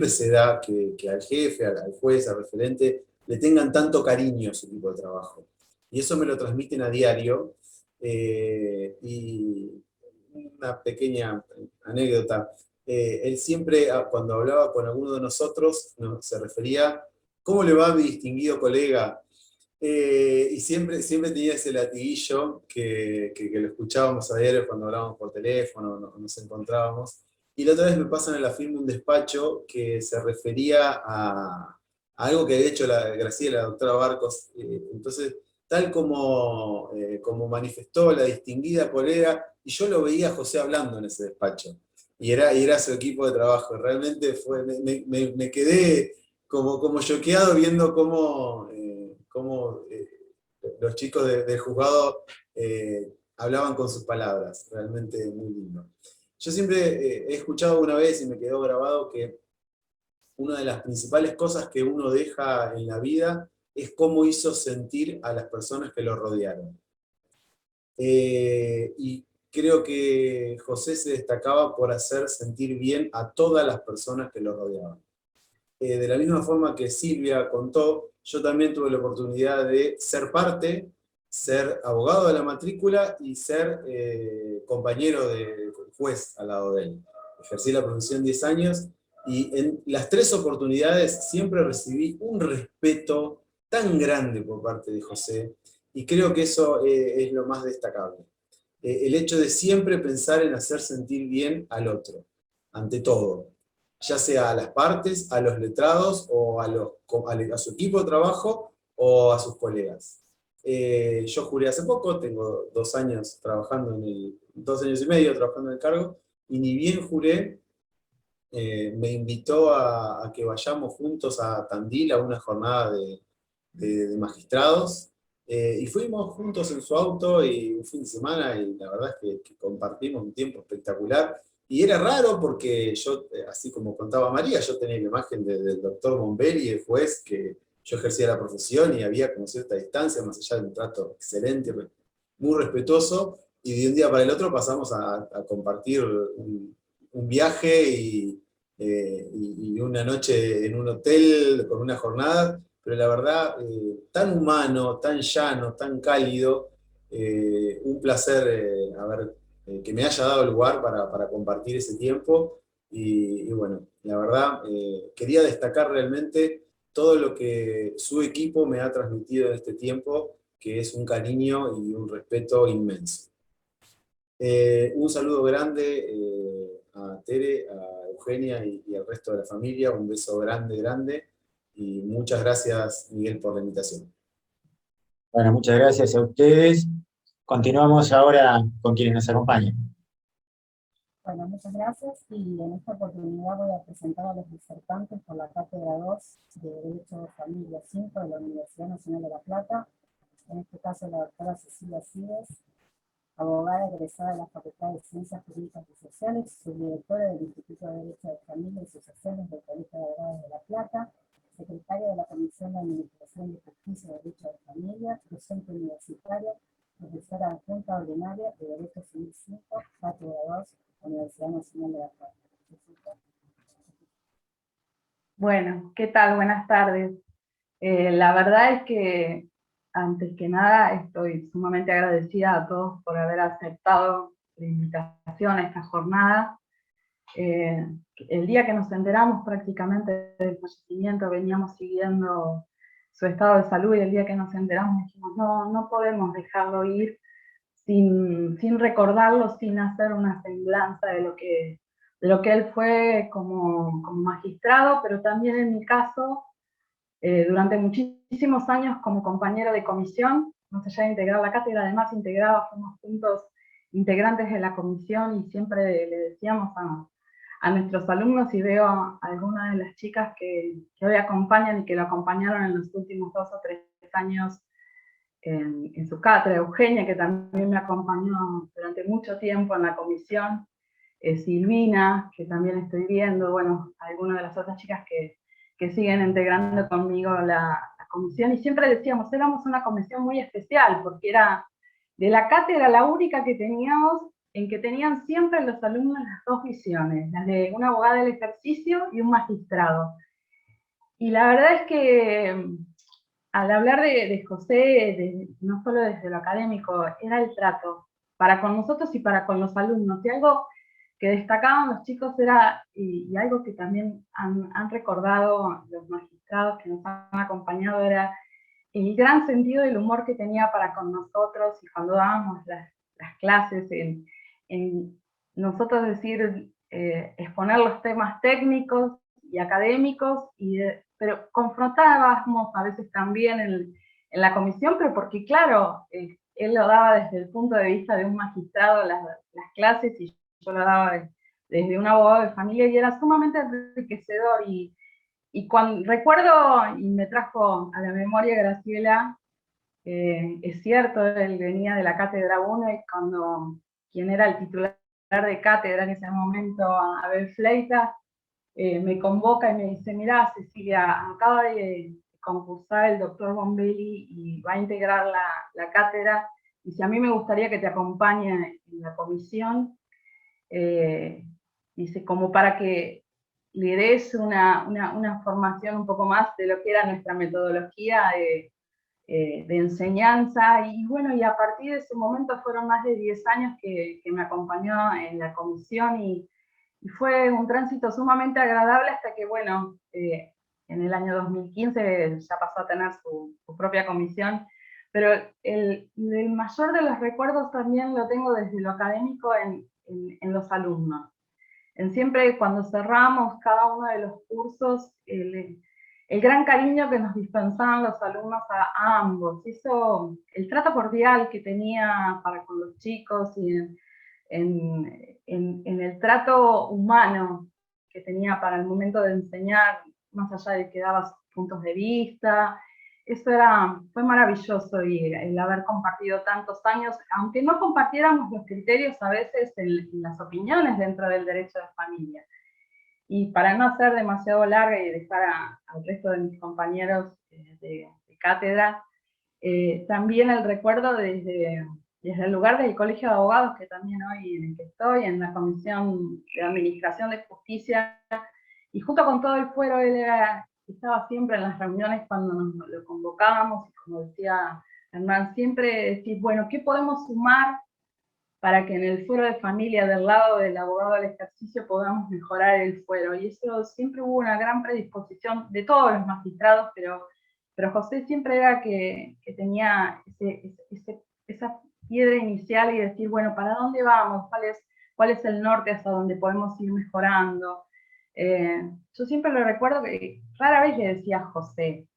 se da que al jefe, al juez, al referente, le tengan tanto cariño a su equipo de trabajo. Y eso me lo transmiten a diario. Y una pequeña anécdota. Él siempre, cuando hablaba con alguno de nosotros, se refería, ¿cómo le va mi distinguido colega? Y siempre tenía ese latiguillo que lo escuchábamos a diario cuando hablábamos por teléfono, nos encontrábamos. Y la otra vez me pasan en la firma un despacho que se refería a algo que había hecho Graciela, la doctora Barcos. Entonces, tal como manifestó la distinguida colega, y yo lo veía a José hablando en ese despacho, y era su equipo de trabajo. Realmente me quedé como choqueado viendo cómo los chicos del juzgado hablaban con sus palabras. Realmente muy lindo. Yo siempre he escuchado una vez y me quedó grabado que una de las principales cosas que uno deja en la vida es cómo hizo sentir a las personas que lo rodearon. Y creo que José se destacaba por hacer sentir bien a todas las personas que lo rodeaban. De la misma forma que Silvia contó, yo también tuve la oportunidad de ser parte, ser abogado de la matrícula y ser compañero de juez al lado de él. Ejercí la profesión 10 años y en las 3 oportunidades siempre recibí un respeto tan grande por parte de José, y creo que eso es lo más destacable. el hecho de siempre pensar en hacer sentir bien al otro, ante todo, ya sea a las partes, a los letrados, o a su equipo de trabajo, o a sus colegas. Yo juré hace poco, tengo 2 años trabajando 2 años y medio trabajando en el cargo, y ni bien juré, me invitó a que vayamos juntos a Tandil a una jornada de magistrados, y fuimos juntos en su auto y un fin de semana, y la verdad es que compartimos un tiempo espectacular. Y era raro porque yo, así como contaba María, yo tenía la imagen del doctor Bombelli, el juez, que yo ejercía la profesión y había como cierta distancia, más allá de un trato excelente, muy respetuoso, y de un día para el otro pasamos a compartir un viaje y una noche en un hotel con una jornada, pero la verdad, tan humano, tan llano, tan cálido, un placer que me haya dado el lugar para compartir ese tiempo, y bueno, la verdad, quería destacar realmente todo lo que su equipo me ha transmitido en este tiempo, que es un cariño y un respeto inmenso. Un saludo grande a Tere, a Eugenia y al resto de la familia, un beso grande, grande, y muchas gracias, Miguel, por la invitación. Bueno, muchas gracias a ustedes. Continuamos ahora con quienes nos acompañan. Bueno, muchas gracias, y en esta oportunidad voy a presentar a los disertantes por la Cátedra 2 de Derecho de Familia 5 de la Universidad Nacional de La Plata, en este caso la doctora Cecilia Cides, abogada egresada de la Facultad de Ciencias Jurídicas y Sociales, subdirectora del Instituto de Derecho de Familia y Sucesiones del Colegio de Abogados de La Plata, secretaria de la Comisión de Administración de Justicia y Derecho de Familia, docente universitaria, profesora adjunta ordinaria de Derecho Civil 5, Cátedra 2, Universidad Nacional de La Plata. Bueno, ¿qué tal? Buenas tardes. La verdad es que, antes que nada, estoy sumamente agradecida a todos por haber aceptado la invitación a esta jornada. El día que nos enteramos prácticamente del fallecimiento, veníamos siguiendo su estado de salud, y el día que nos enteramos dijimos, no podemos dejarlo ir sin recordarlo, sin hacer una semblanza de lo que él fue como magistrado, pero también en mi caso, durante muchísimos años como compañero de comisión, más allá de integrar la cátedra, además fuimos juntos integrantes de la comisión, y siempre le decíamos a nuestros alumnos, y veo a algunas de las chicas que hoy acompañan y que lo acompañaron en los últimos 2 o 3 años en su cátedra, Eugenia, que también me acompañó durante mucho tiempo en la comisión, Silvina, que también estoy viendo, bueno, algunas de las otras chicas que siguen integrando conmigo la comisión, y siempre decíamos, éramos una comisión muy especial, porque era de la cátedra la única que teníamos en que tenían siempre los alumnos las 2 visiones, la de una abogada del ejercicio y un magistrado. Y la verdad es que al hablar de José, no solo desde lo académico, era el trato para con nosotros y para con los alumnos, y algo que destacaban los chicos era, y algo que también han recordado los magistrados que nos han acompañado, era el gran sentido del humor que tenía para con nosotros, y cuando dábamos las clases, en nosotros decir, exponer los temas técnicos y académicos, pero confrontábamos a veces también en la comisión, pero porque claro, él lo daba desde el punto de vista de un magistrado las clases, y yo lo daba desde un abogado de familia, y era sumamente enriquecedor. Y cuando recuerdo, y me trajo a la memoria Graciela, es cierto, él venía de la Cátedra 1, y cuando quien era el titular de cátedra en ese momento, Abel Fleitas, me convoca y me dice, mirá, Cecilia, acaba de concursar el doctor Bombelli y va a integrar la cátedra, y si a mí me gustaría que te acompañe en la comisión, dice, como para que le des una formación un poco más de lo que era nuestra metodología de enseñanza, y bueno, y a partir de ese momento fueron más de 10 años que me acompañó en la comisión, y fue un tránsito sumamente agradable hasta que, bueno, en el año 2015 ya pasó a tener su propia comisión, pero el mayor de los recuerdos también lo tengo desde lo académico en los alumnos. Siempre cuando cerramos cada uno de los cursos, el gran cariño que nos dispensaban los alumnos a ambos, el trato cordial que tenía para con los chicos y en el trato humano que tenía para el momento de enseñar, más allá de que daba sus puntos de vista, eso fue maravilloso, y el haber compartido tantos años, aunque no compartiéramos los criterios a veces en las opiniones dentro del derecho de familia. Y para no hacer demasiado larga y dejar al resto de mis compañeros de cátedra, también el recuerdo desde el lugar del Colegio de Abogados, que también hoy en el que estoy, en la Comisión de Administración de Justicia, y junto con todo el fuero, él estaba siempre en las reuniones cuando nos lo convocábamos, y como decía Hernán, siempre decir, bueno, ¿qué podemos sumar para que en el fuero de familia del lado del abogado del ejercicio podamos mejorar el fuero? Y eso siempre hubo una gran predisposición de todos los magistrados, pero José siempre era que tenía esa piedra inicial y decir, bueno, ¿para dónde vamos? ¿Cuál es el norte hacia donde podemos ir mejorando? Yo siempre lo recuerdo que rara vez le decía a José,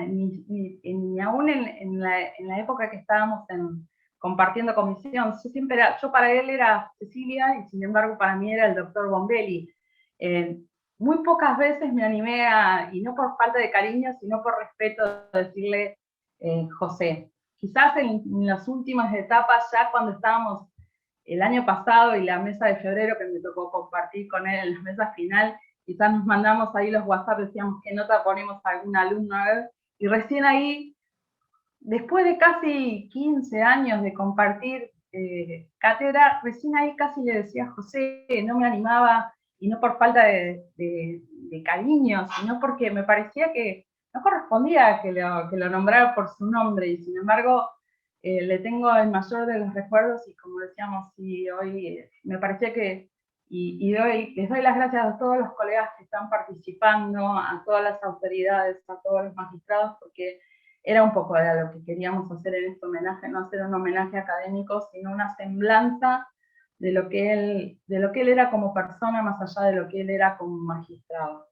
ni aún en la época que estábamos compartiendo comisión, yo para él era Cecilia, y sin embargo para mí era el doctor Bombelli. Muy pocas veces me animé y no por falta de cariño, sino por respeto, a decirle José. Quizás en las últimas etapas, ya cuando estábamos el año pasado y la mesa de febrero que me tocó compartir con él en la mesa final, quizás nos mandamos ahí los WhatsApp, decíamos qué nota ponemos a algún alumno, y recién ahí, después de casi 15 años de compartir cátedra, recién ahí casi le decía a José, no me animaba, y no por falta de cariño, sino porque me parecía que no correspondía que lo nombrara por su nombre, y sin embargo le tengo el mayor de los recuerdos, y como decíamos, y hoy me parecía que, les doy las gracias a todos los colegas que están participando, a todas las autoridades, a todos los magistrados, porque era un poco de lo que queríamos hacer en este homenaje, no hacer un homenaje académico, sino una semblanza de lo que él era como persona, más allá de lo que él era como magistrado.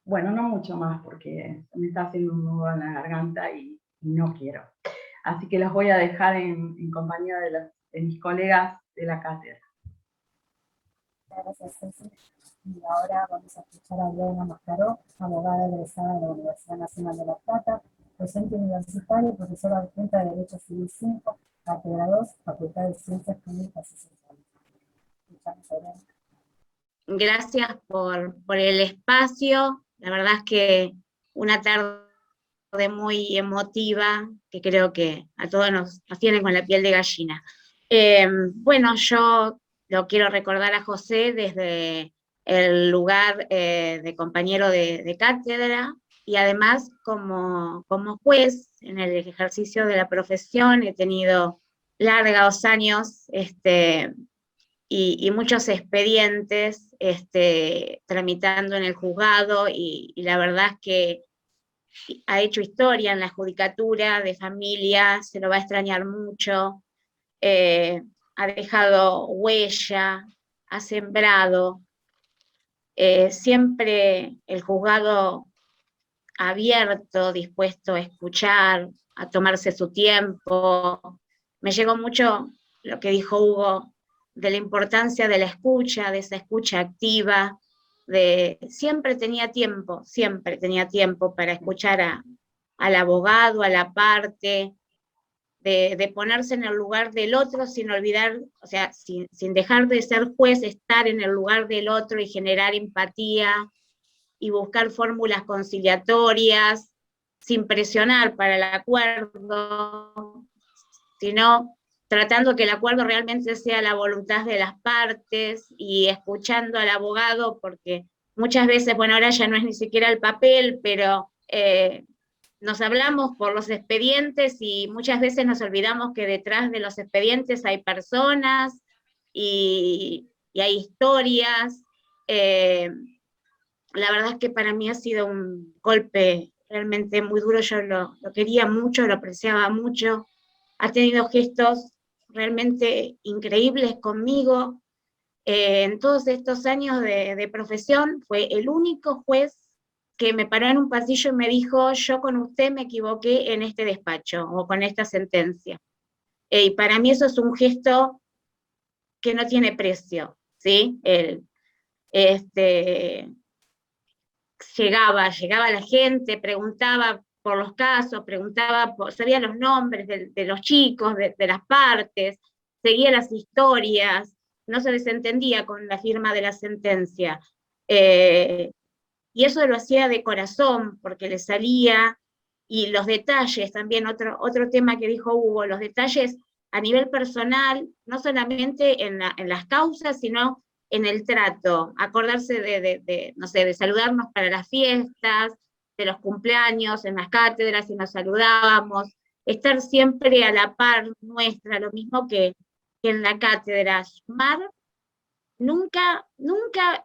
Bueno, no mucho más, porque se me está haciendo un nudo en la garganta y no quiero. Así que los voy a dejar en compañía de mis colegas de la cátedra. Gracias, Ceci. Y ahora vamos a escuchar a Elena Mascaró, abogada egresada de la Universidad Nacional de La Plata, docente universitaria y profesora adjunta de Derecho Civil 5, Cátedra 2, Facultad de Ciencias Públicas y Sociales. Escuchamos a Elena. Gracias por el espacio. La verdad es que una tarde muy emotiva, que creo que a todos nos tiene con la piel de gallina. Bueno, yo lo quiero recordar a José desde el lugar de compañero de cátedra, y además como juez en el ejercicio de la profesión. He tenido largos años y muchos expedientes tramitando en el juzgado, y la verdad es que ha hecho historia en la judicatura de familia, se lo va a extrañar mucho, ha dejado huella, ha sembrado, siempre el juzgado abierto, dispuesto a escuchar, a tomarse su tiempo. Me llegó mucho lo que dijo Hugo, de la importancia de la escucha, de esa escucha activa, siempre tenía tiempo para escuchar al abogado, a la parte, de ponerse en el lugar del otro sin olvidar, o sea, sin dejar de ser juez, estar en el lugar del otro y generar empatía y buscar fórmulas conciliatorias, sin presionar para el acuerdo, sino tratando que el acuerdo realmente sea la voluntad de las partes, y escuchando al abogado, porque muchas veces, bueno, ahora ya no es ni siquiera el papel, pero nos hablamos por los expedientes, y muchas veces nos olvidamos que detrás de los expedientes hay personas, y hay historias. La verdad es que para mí ha sido un golpe realmente muy duro, yo lo quería mucho, lo apreciaba mucho, ha tenido gestos realmente increíbles conmigo. En todos estos años de profesión, fue el único juez que me paró en un pasillo y me dijo, yo con usted me equivoqué en este despacho, o con esta sentencia. Y para mí eso es un gesto que no tiene precio, ¿sí? Llegaba la gente, preguntaba por los casos, sabía los nombres de los chicos, de las partes, seguía las historias, no se desentendía con la firma de la sentencia. Y eso lo hacía de corazón, porque le salía, y los detalles también, otro tema que dijo Hugo, los detalles a nivel personal, no solamente en las causas, sino en el trato, acordarse no sé, de saludarnos para las fiestas, de los cumpleaños, en las cátedras, y nos saludábamos, estar siempre a la par nuestra, lo mismo que en la cátedra, sumar, nunca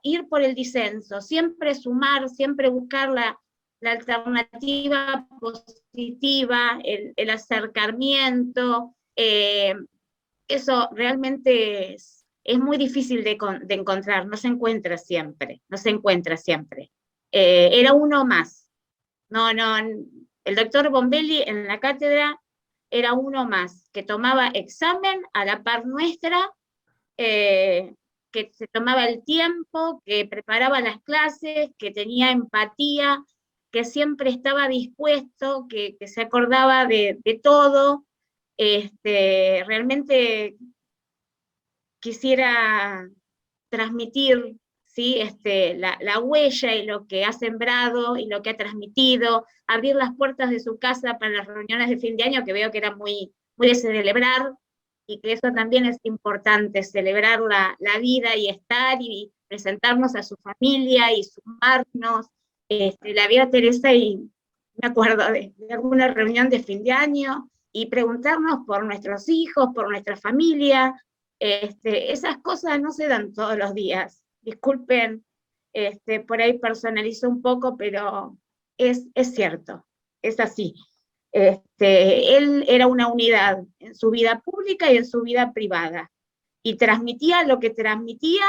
ir por el disenso, siempre sumar, siempre buscar la alternativa positiva, el acercamiento, eso realmente es muy difícil de encontrar, no se encuentra siempre. Era uno más. El doctor Bombelli en la cátedra era uno más, que tomaba examen a la par nuestra, que se tomaba el tiempo, que preparaba las clases, que tenía empatía, que siempre estaba dispuesto, que se acordaba de todo. Realmente quisiera transmitir, ¿sí? La huella y lo que ha sembrado y lo que ha transmitido, abrir las puertas de su casa para las reuniones de fin de año, que veo que era muy de celebrar, y que eso también es importante, celebrar la vida y estar y presentarnos a su familia y sumarnos. La vi a Teresa y me acuerdo de alguna reunión de fin de año y preguntarnos por nuestros hijos, por nuestra familia. Esas cosas no se dan todos los días. Disculpen, por ahí personalizo un poco, pero es cierto, es así. Él era una unidad en su vida pública y en su vida privada, y transmitía lo que transmitía,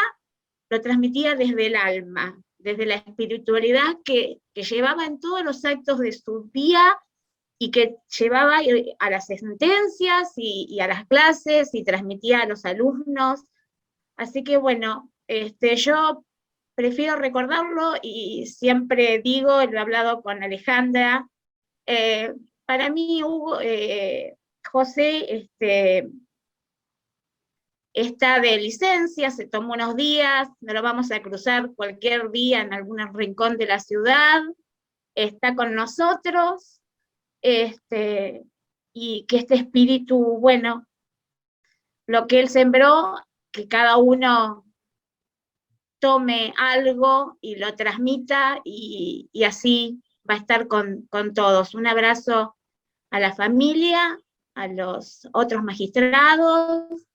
lo transmitía desde el alma, desde la espiritualidad que llevaba en todos los actos de su día, y que llevaba a las sentencias y a las clases, y transmitía a los alumnos. Así que bueno, yo prefiero recordarlo, y siempre digo, lo he hablado con Alejandra, para mí, José está de licencia, se tomó unos días, no lo vamos a cruzar cualquier día en algún rincón de la ciudad, está con nosotros, y que este espíritu, bueno, lo que él sembró, que cada uno tome algo y lo transmita, y así va a estar con todos. Un abrazo a la familia, a los otros magistrados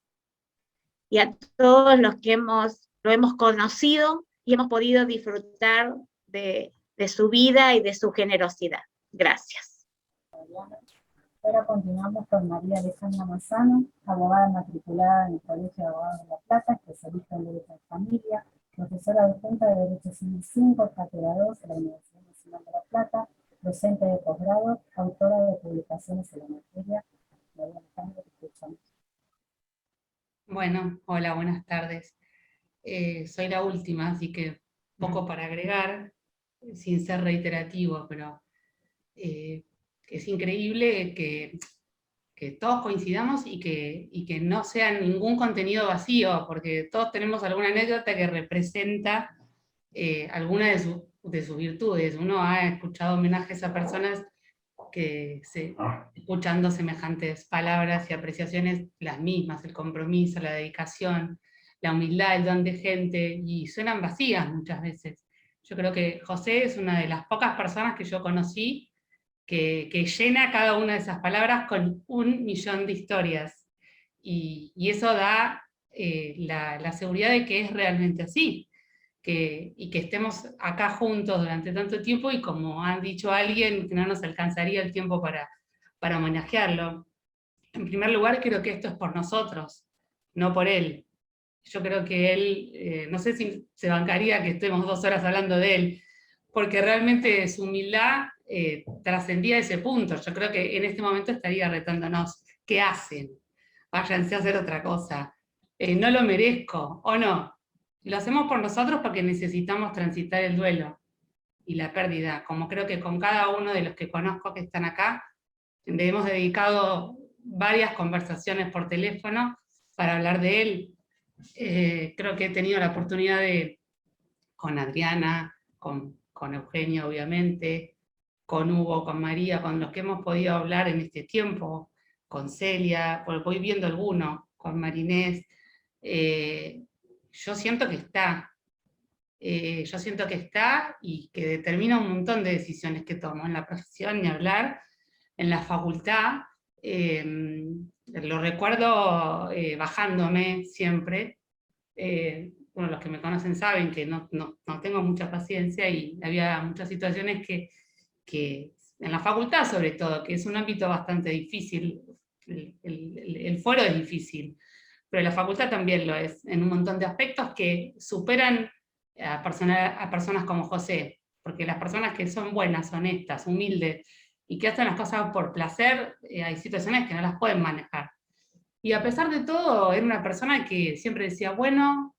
y a todos los que lo hemos conocido y hemos podido disfrutar de su vida y de su generosidad. Gracias. Ahora continuamos con María Alejandra Manzano, abogada matriculada en el Colegio de Abogados de La Plata, especialista en Derecho de Familia, profesora adjunta de Derecho Civil 5, cátedra 2 de la Universidad Nacional de La Plata, docente de posgrado, autora de publicaciones en la materia. María Alejandra, te escuchamos. Bueno, hola, buenas tardes. Soy la última, así que poco para agregar, sin ser reiterativo, pero es increíble que todos coincidamos y que no sea ningún contenido vacío, porque todos tenemos alguna anécdota que representa alguna de sus virtudes. Uno ha escuchado homenajes a personas que escuchando semejantes palabras y apreciaciones, las mismas, el compromiso, la dedicación, la humildad, el don de gente, y suenan vacías muchas veces. Yo creo que José es una de las pocas personas que yo conocí que llena cada una de esas palabras con 1.000.000 de historias, y eso da la seguridad de que es realmente así. y que estemos acá juntos durante tanto tiempo, y como han dicho alguien, que no nos alcanzaría el tiempo para homenajearlo. En primer lugar, creo que esto es por nosotros, no por él. Yo creo que él, no sé si se bancaría que estemos 2 horas hablando de él, porque realmente su humildad trascendía ese punto. Yo creo que en este momento estaría retándonos: ¿qué hacen? Váyanse a hacer otra cosa. No lo merezco, ¿o no? Lo hacemos por nosotros porque necesitamos transitar el duelo y la pérdida, como creo que con cada uno de los que conozco que están acá, le hemos dedicado varias conversaciones por teléfono para hablar de él. Creo que he tenido la oportunidad con Adriana, con Eugenia obviamente, con Hugo, con María, con los que hemos podido hablar en este tiempo, con Celia, voy viendo alguno, con Marinés. Yo siento que está. Yo siento que está y que determina un montón de decisiones que tomo en la profesión, ni hablar, en la facultad. Lo recuerdo bajándome siempre. Bueno, los que me conocen saben que no tengo mucha paciencia, y había muchas situaciones que en la facultad sobre todo, que es un ámbito bastante difícil, el foro es difícil, pero la facultad también lo es, en un montón de aspectos que superan a personas como José, porque las personas que son buenas, honestas, humildes, y que hacen las cosas por placer, hay situaciones que no las pueden manejar. Y a pesar de todo, era una persona que siempre decía, bueno,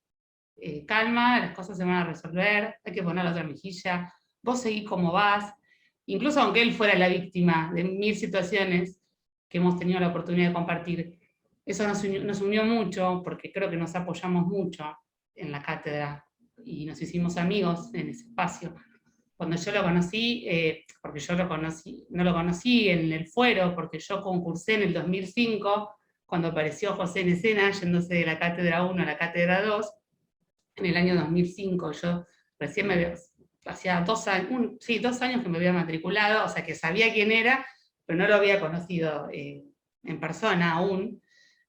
calma, las cosas se van a resolver, hay que poner la otra mejilla, vos seguís como vas. Incluso aunque él fuera la víctima de 1000 situaciones que hemos tenido la oportunidad de compartir, eso nos unió mucho, porque creo que nos apoyamos mucho en la cátedra, y nos hicimos amigos en ese espacio. Cuando yo lo conocí, porque yo no lo conocí en el fuero, porque yo concursé en el 2005, cuando apareció José en escena, yéndose de la cátedra 1 a la cátedra 2, en el año 2005, yo recién hacía 2 años, 2 años que me había matriculado, o sea que sabía quién era, pero no lo había conocido en persona aún.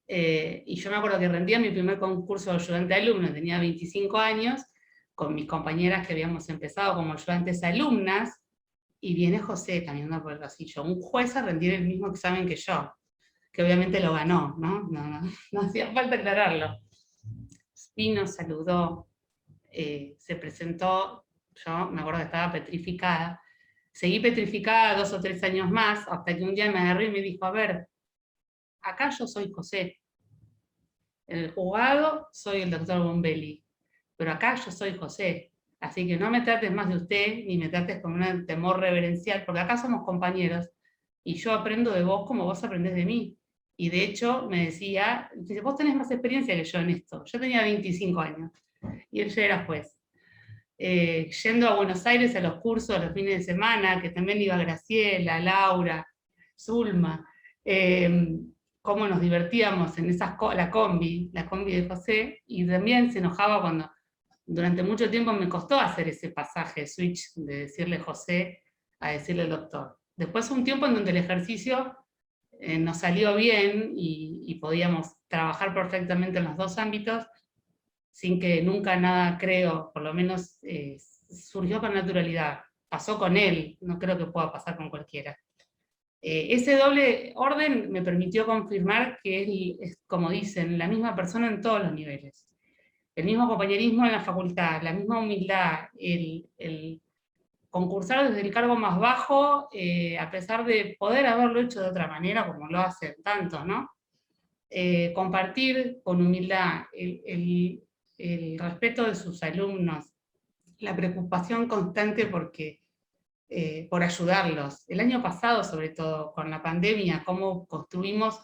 Y yo me acuerdo que rendía mi primer concurso de ayudante alumno, tenía 25 años, con mis compañeras que habíamos empezado como ayudantes alumnas, y viene José caminando por el pasillo, un juez a rendir el mismo examen que yo, que obviamente lo ganó, ¿no? No hacía falta aclararlo. Vino, saludó, se presentó, yo me acuerdo que estaba petrificada, seguí petrificada 2 o 3 años más, hasta que un día me agarré y me dijo, a ver, acá yo soy José, en el juzgado soy el doctor Bombelli, pero acá yo soy José, así que no me trates más de usted, ni me trates con un temor reverencial, porque acá somos compañeros, y yo aprendo de vos como vos aprendés de mí. Y de hecho me decía, vos tenés más experiencia que yo en esto, yo tenía 25 años, y él ya era juez. Yendo a Buenos Aires a los cursos los fines de semana, que también iba Graciela, Laura, Zulma, cómo nos divertíamos en la combi de José, y también se enojaba cuando durante mucho tiempo me costó hacer ese pasaje, switch, de decirle José a decirle el doctor. Después un tiempo en donde el ejercicio nos salió bien y podíamos trabajar perfectamente en los 2 ámbitos, sin que nunca nada, creo, por lo menos surgió con naturalidad. Pasó con él, no creo que pueda pasar con cualquiera. Ese doble orden me permitió confirmar que él es, como dicen, la misma persona en todos los niveles. El mismo compañerismo en la facultad, la misma humildad, el concursar desde el cargo más bajo, a pesar de poder haberlo hecho de otra manera, como lo hacen tantos, ¿no? Compartir con humildad el respeto de sus alumnos, la preocupación constante por ayudarlos. El año pasado, sobre todo, con la pandemia, cómo construimos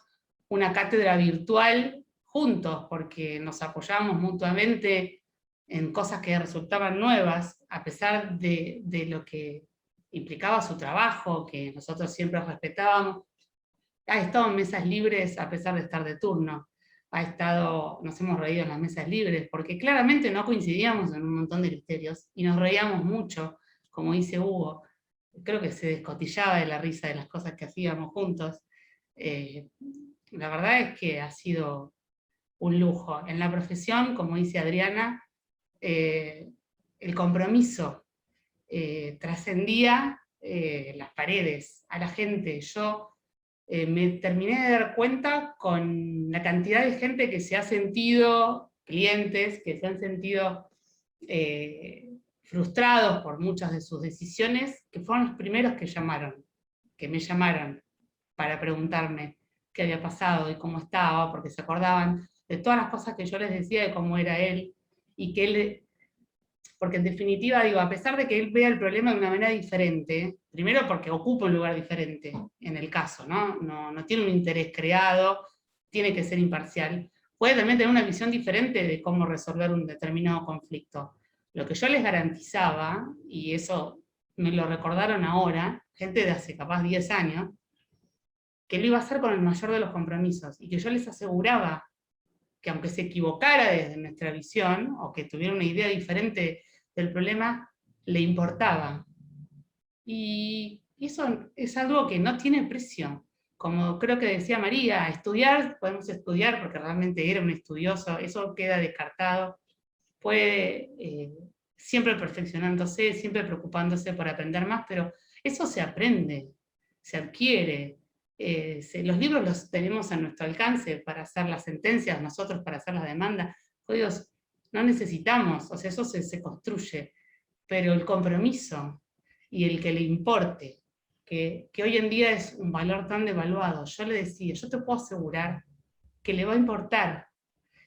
una cátedra virtual juntos, porque nos apoyábamos mutuamente en cosas que resultaban nuevas, a pesar de lo que implicaba su trabajo, que nosotros siempre respetábamos. Ha estado en mesas libres a pesar de estar de turno. Nos hemos reído en las mesas libres, porque claramente no coincidíamos en un montón de criterios, y nos reíamos mucho, como dice Hugo. Creo que se descotillaba de la risa de las cosas que hacíamos juntos. La verdad es que ha sido un lujo. En la profesión, como dice Adriana, el compromiso trascendía las paredes, a la gente. Yo me terminé de dar cuenta con la cantidad de gente que se ha sentido, clientes, que se han sentido frustrados por muchas de sus decisiones, que fueron los primeros que me llamaron para preguntarme qué había pasado y cómo estaba, porque se acordaban de todas las cosas que yo les decía de cómo era él, y que él, porque en definitiva, digo, a pesar de que él vea el problema de una manera diferente, primero porque ocupa un lugar diferente en el caso, no tiene un interés creado, tiene que ser imparcial, puede también tener una visión diferente de cómo resolver un determinado conflicto. Lo que yo les garantizaba, y eso me lo recordaron ahora, gente de hace capaz 10 años, que lo iba a hacer con el mayor de los compromisos, y que yo les aseguraba que aunque se equivocara desde nuestra visión, o que tuviera una idea diferente del problema, le importaba. Y eso es algo que no tiene precio. Como creo que decía María, estudiar, podemos estudiar porque realmente era un estudioso, eso queda descartado. Puede siempre perfeccionándose, siempre preocupándose por aprender más, pero eso se aprende, se adquiere. Los libros los tenemos a nuestro alcance para hacer las sentencias, nosotros para hacer las demandas. Códigos no necesitamos, o sea, eso se construye, pero el compromiso y el que le importe, que hoy en día es un valor tan devaluado. Yo le decía, yo te puedo asegurar que le va a importar.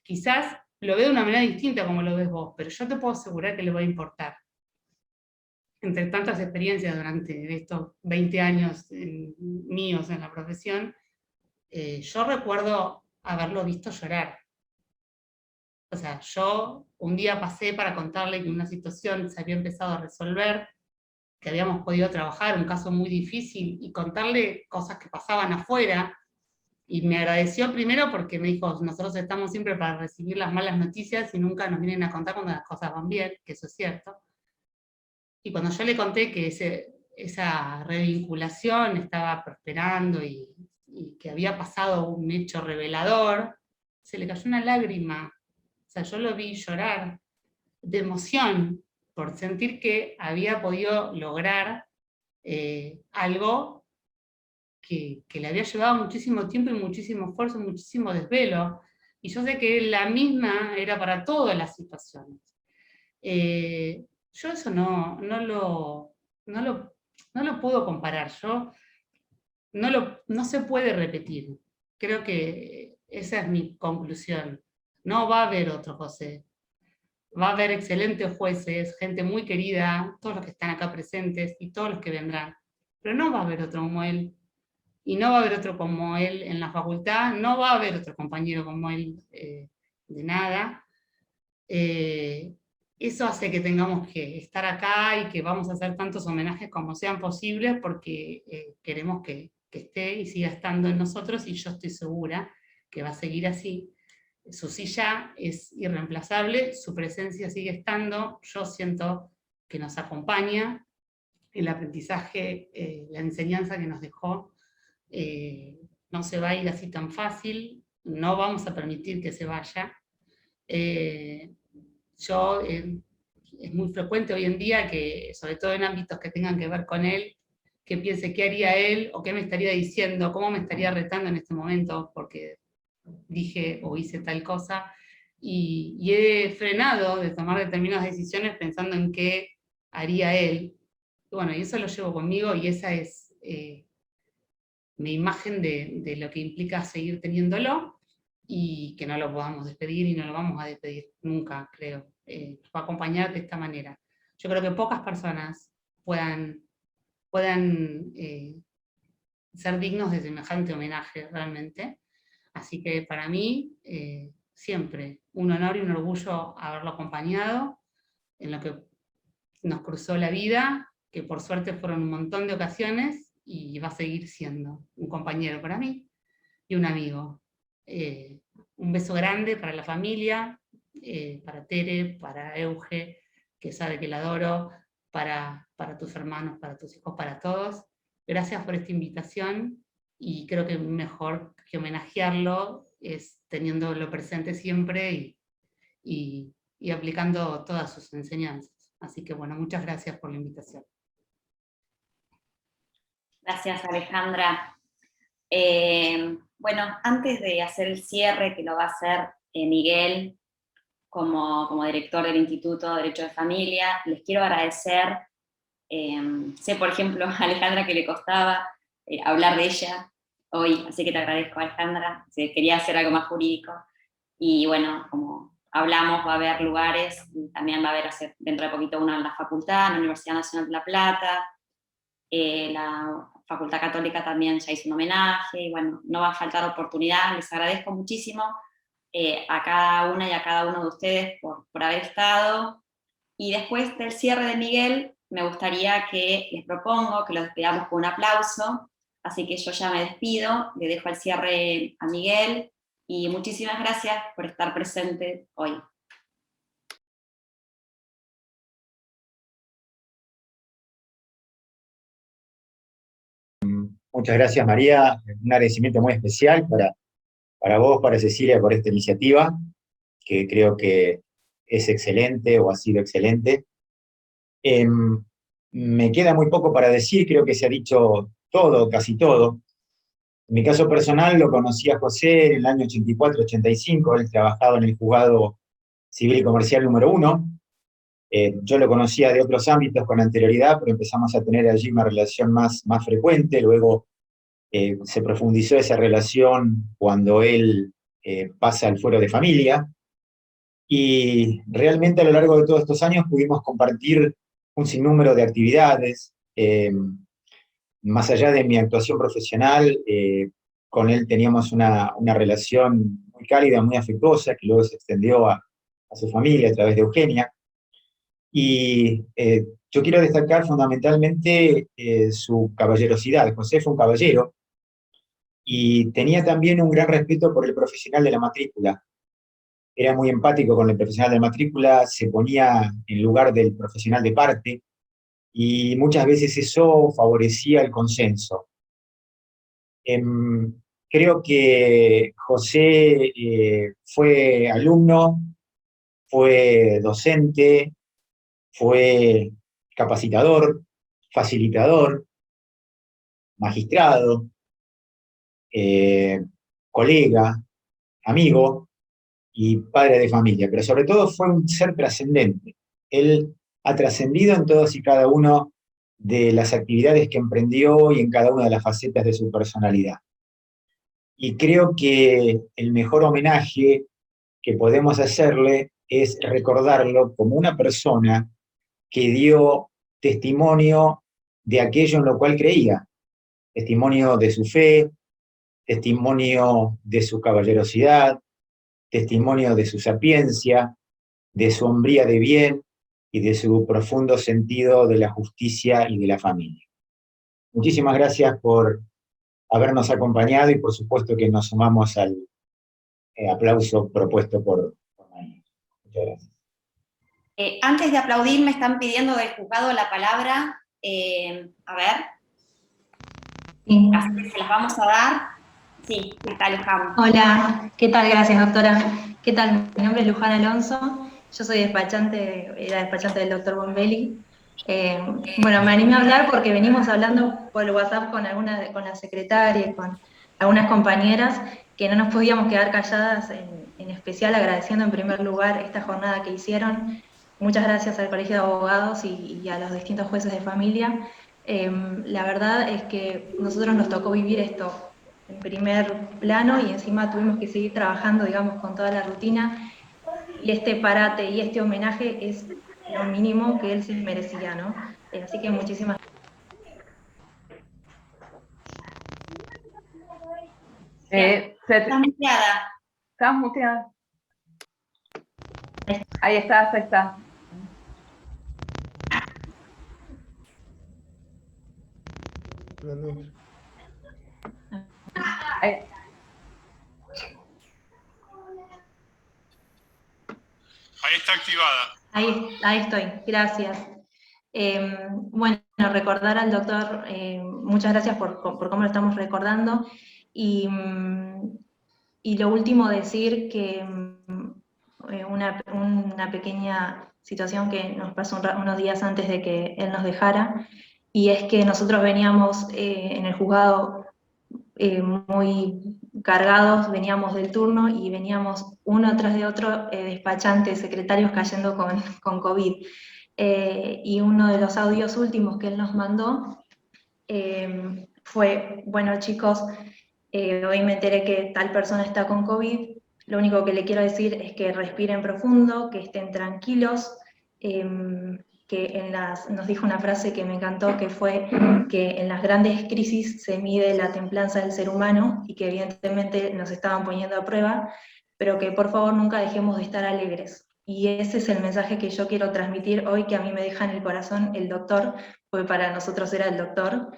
Quizás lo ve de una manera distinta como lo ves vos, pero yo te puedo asegurar que le va a importar. Entre tantas experiencias durante estos 20 años míos en la profesión, yo recuerdo haberlo visto llorar. O sea, yo un día pasé para contarle que una situación se había empezado a resolver, que habíamos podido trabajar, un caso muy difícil, y contarle cosas que pasaban afuera, y me agradeció primero porque me dijo, nosotros estamos siempre para recibir las malas noticias y nunca nos vienen a contar cuando las cosas van bien, que eso es cierto. Y cuando yo le conté que esa revinculación estaba prosperando y que había pasado un hecho revelador, se le cayó una lágrima. O sea, yo lo vi llorar de emoción por sentir que había podido lograr algo que le había llevado muchísimo tiempo y muchísimo esfuerzo, muchísimo desvelo. Y yo sé que la misma era para todas las situaciones. Yo eso no lo puedo comparar, no se puede repetir. Creo que esa es mi conclusión. No va a haber otro José. Va a haber excelentes jueces, gente muy querida, todos los que están acá presentes y todos los que vendrán. Pero no va a haber otro como él. Y no va a haber otro como él en la facultad, no va a haber otro compañero como él de nada. Eso hace que tengamos que estar acá y que vamos a hacer tantos homenajes como sean posibles porque queremos que esté y siga estando en nosotros, y yo estoy segura que va a seguir así. Su silla es irreemplazable, su presencia sigue estando, yo siento que nos acompaña, el aprendizaje, la enseñanza que nos dejó, no se va a ir así tan fácil, no vamos a permitir que se vaya. Es muy frecuente hoy en día que, sobre todo en ámbitos que tengan que ver con él, que piense qué haría él, o qué me estaría diciendo, cómo me estaría retando en este momento, porque dije o hice tal cosa, y he frenado de tomar determinadas decisiones pensando en qué haría él. Y bueno, y eso lo llevo conmigo, y esa es mi imagen de lo que implica seguir teniéndolo, y que no lo podamos despedir, y no lo vamos a despedir nunca, creo. Nos va a acompañar de esta manera. Yo creo que pocas personas puedan ser dignos de semejante homenaje realmente. Así que para mí, siempre un honor y un orgullo haberlo acompañado en lo que nos cruzó la vida, que por suerte fueron un montón de ocasiones, y va a seguir siendo un compañero para mí y un amigo. Un beso grande para la familia, para Tere, para Euge, que sabe que la adoro, para tus hermanos, para tus hijos, para todos. Gracias por esta invitación, y creo que mejor que homenajearlo es teniéndolo presente siempre y aplicando todas sus enseñanzas. Así que bueno, muchas gracias por la invitación. Gracias, Alejandra. Bueno, antes de hacer el cierre, que lo va a hacer Miguel como director del Instituto de Derecho de Familia, les quiero agradecer. Sé, por ejemplo, a Alejandra que le costaba hablar de ella hoy, así que te agradezco, Alejandra. Quería hacer algo más jurídico. Y bueno, como hablamos, va a haber lugares, y también va a haber dentro de poquito uno en la facultad, en la Universidad Nacional de La Plata. La Facultad Católica también ya hizo un homenaje, y bueno, no va a faltar oportunidad. Les agradezco muchísimo a cada una y a cada uno de ustedes por haber estado. Y después del cierre de Miguel, me gustaría que les propongo que los despidamos con un aplauso, así que yo ya me despido, le dejo el cierre a Miguel, y muchísimas gracias por estar presente hoy. Muchas gracias, María. Un agradecimiento muy especial para vos, para Cecilia, por esta iniciativa, que creo que es excelente o ha sido excelente. Me queda muy poco para decir, creo que se ha dicho todo, casi todo. En mi caso personal lo conocí a José en el año 84-85, él trabajaba en el Juzgado Civil y Comercial número 1. Yo lo conocía de otros ámbitos con anterioridad, pero empezamos a tener allí una relación más frecuente. Luego se profundizó esa relación cuando él pasa al fuero de familia, y realmente a lo largo de todos estos años pudimos compartir un sinnúmero de actividades. Más allá de mi actuación profesional, con él teníamos una relación muy cálida, muy afectuosa, que luego se extendió a su familia a través de Eugenia. Y yo quiero destacar fundamentalmente su caballerosidad. José fue un caballero, y tenía también un gran respeto por el profesional de la matrícula. Era muy empático con el profesional de la matrícula, se ponía en lugar del profesional de parte, y muchas veces eso favorecía el consenso. Creo que José fue alumno, fue docente, fue capacitador, facilitador, magistrado, colega, amigo y padre de familia, pero sobre todo fue un ser trascendente. Él ha trascendido en todas y cada una de las actividades que emprendió y en cada una de las facetas de su personalidad. Y creo que el mejor homenaje que podemos hacerle es recordarlo como una persona que dio testimonio de aquello en lo cual creía, testimonio de su fe, testimonio de su caballerosidad, testimonio de su sapiencia, de su hombría de bien y de su profundo sentido de la justicia y de la familia. Muchísimas gracias por habernos acompañado, y por supuesto que nos sumamos al aplauso propuesto por María. Muchas gracias. Antes de aplaudir, me están pidiendo del juzgado la palabra. A ver. Sí. Así que se las vamos a dar. Sí, ¿qué tal, Luján? Hola, ¿qué tal? Gracias, doctora. ¿Qué tal? Mi nombre es Luján Alonso, yo soy despachante del doctor Bombelli. Bueno, me animé a hablar porque venimos hablando por el WhatsApp con la secretaria y con algunas compañeras que no nos podíamos quedar calladas, en especial agradeciendo en primer lugar esta jornada que hicieron. Muchas gracias al Colegio de Abogados y a los distintos jueces de familia. La verdad es que nosotros nos tocó vivir esto en primer plano, y encima tuvimos que seguir trabajando, digamos, con toda la rutina, y este parate y este homenaje es lo mínimo que él se merecía, ¿no? Así que muchísimas gracias. Estás muteada. ¿Estás muteada? Ahí estás, ahí está. Ahí está activada. Ahí estoy, gracias. Bueno, recordar al doctor, muchas gracias por cómo lo estamos recordando, y lo último decir que una pequeña situación que nos pasó unos días antes de que él nos dejara, y es que nosotros veníamos en el juzgado muy cargados, veníamos del turno y veníamos uno tras de otro despachantes, secretarios cayendo con COVID. Y uno de los audios últimos que él nos mandó fue: bueno, chicos, hoy me enteré que tal persona está con COVID, lo único que le quiero decir es que respiren profundo, que estén tranquilos, que nos dijo una frase que me encantó, que fue que en las grandes crisis se mide la templanza del ser humano y que evidentemente nos estaban poniendo a prueba, pero que por favor nunca dejemos de estar alegres. Y ese es el mensaje que yo quiero transmitir hoy, que a mí me deja en el corazón el doctor, porque para nosotros era el doctor,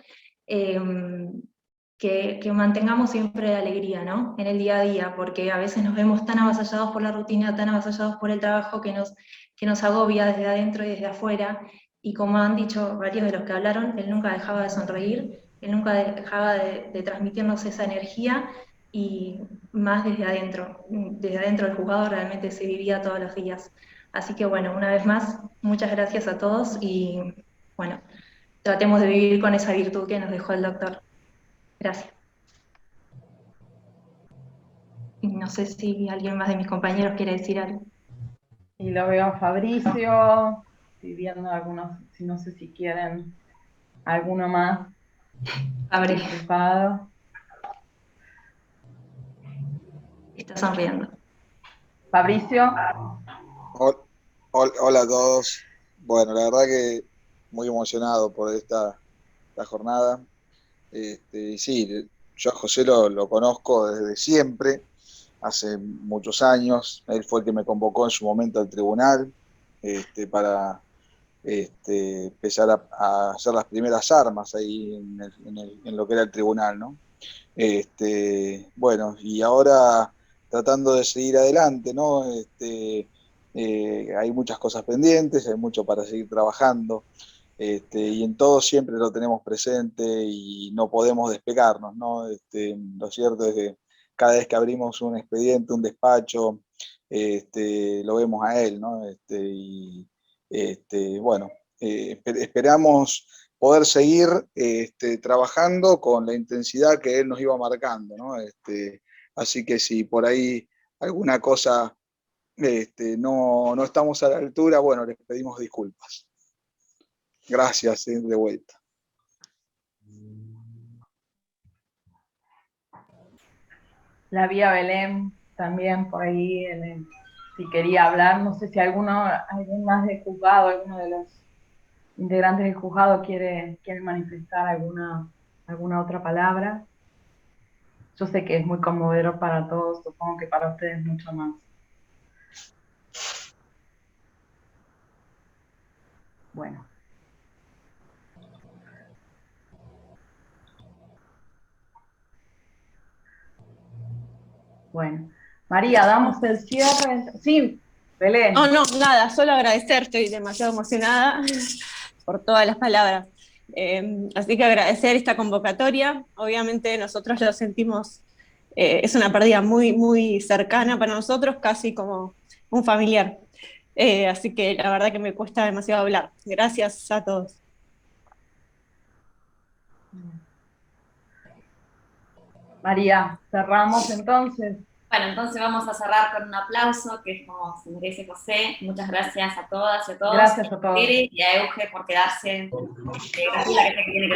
que mantengamos siempre la alegría, ¿no?, en el día a día, porque a veces nos vemos tan avasallados por la rutina, tan avasallados por el trabajo, que nos agobia desde adentro y desde afuera, y como han dicho varios de los que hablaron, él nunca dejaba de sonreír, él nunca dejaba de transmitirnos esa energía, y más desde adentro del juzgado realmente se vivía todos los días. Así que bueno, una vez más, muchas gracias a todos, y bueno, tratemos de vivir con esa virtud que nos dejó el doctor. Gracias. Y no sé si alguien más de mis compañeros quiere decir algo. Y lo veo a Fabricio, estoy viendo algunos, no sé si quieren alguno más. Fabricio. Está sonriendo. Fabricio. Hola a todos. Bueno, la verdad que muy emocionado por esta jornada. Sí, yo a José lo conozco desde siempre, hace muchos años. Él fue el que me convocó en su momento al tribunal para empezar a hacer las primeras armas ahí en lo que era el tribunal, ¿no? Bueno, y ahora tratando de seguir adelante, ¿no? Hay muchas cosas pendientes, hay mucho para seguir trabajando. Y en todo siempre lo tenemos presente y no podemos despegarnos, ¿no? Lo cierto es que cada vez que abrimos un expediente, un despacho, lo vemos a él, ¿no? Bueno, esperamos poder seguir trabajando con la intensidad que él nos iba marcando, ¿no? Así que si por ahí alguna cosa no estamos a la altura, bueno, les pedimos disculpas. Gracias, de vuelta. La vía Belén también por ahí, si quería hablar, no sé si alguien más del juzgado, alguno de los integrantes del juzgado quiere manifestar alguna otra palabra. Yo sé que es muy conmovedor para todos, supongo que para ustedes mucho más. Bueno. Bueno, María, damos el cierre. Sí, Belén. No, nada, solo agradecer, estoy demasiado emocionada por todas las palabras. Así que agradecer esta convocatoria. Obviamente nosotros lo sentimos, es una pérdida muy, muy cercana para nosotros, casi como un familiar. Así que la verdad que me cuesta demasiado hablar. Gracias a todos. María, cerramos entonces. Bueno, entonces vamos a cerrar con un aplauso, que es como se merece José. Muchas gracias a todas y a todos. Gracias a todos. Y a Euge por quedarse. Gracias, que tiene que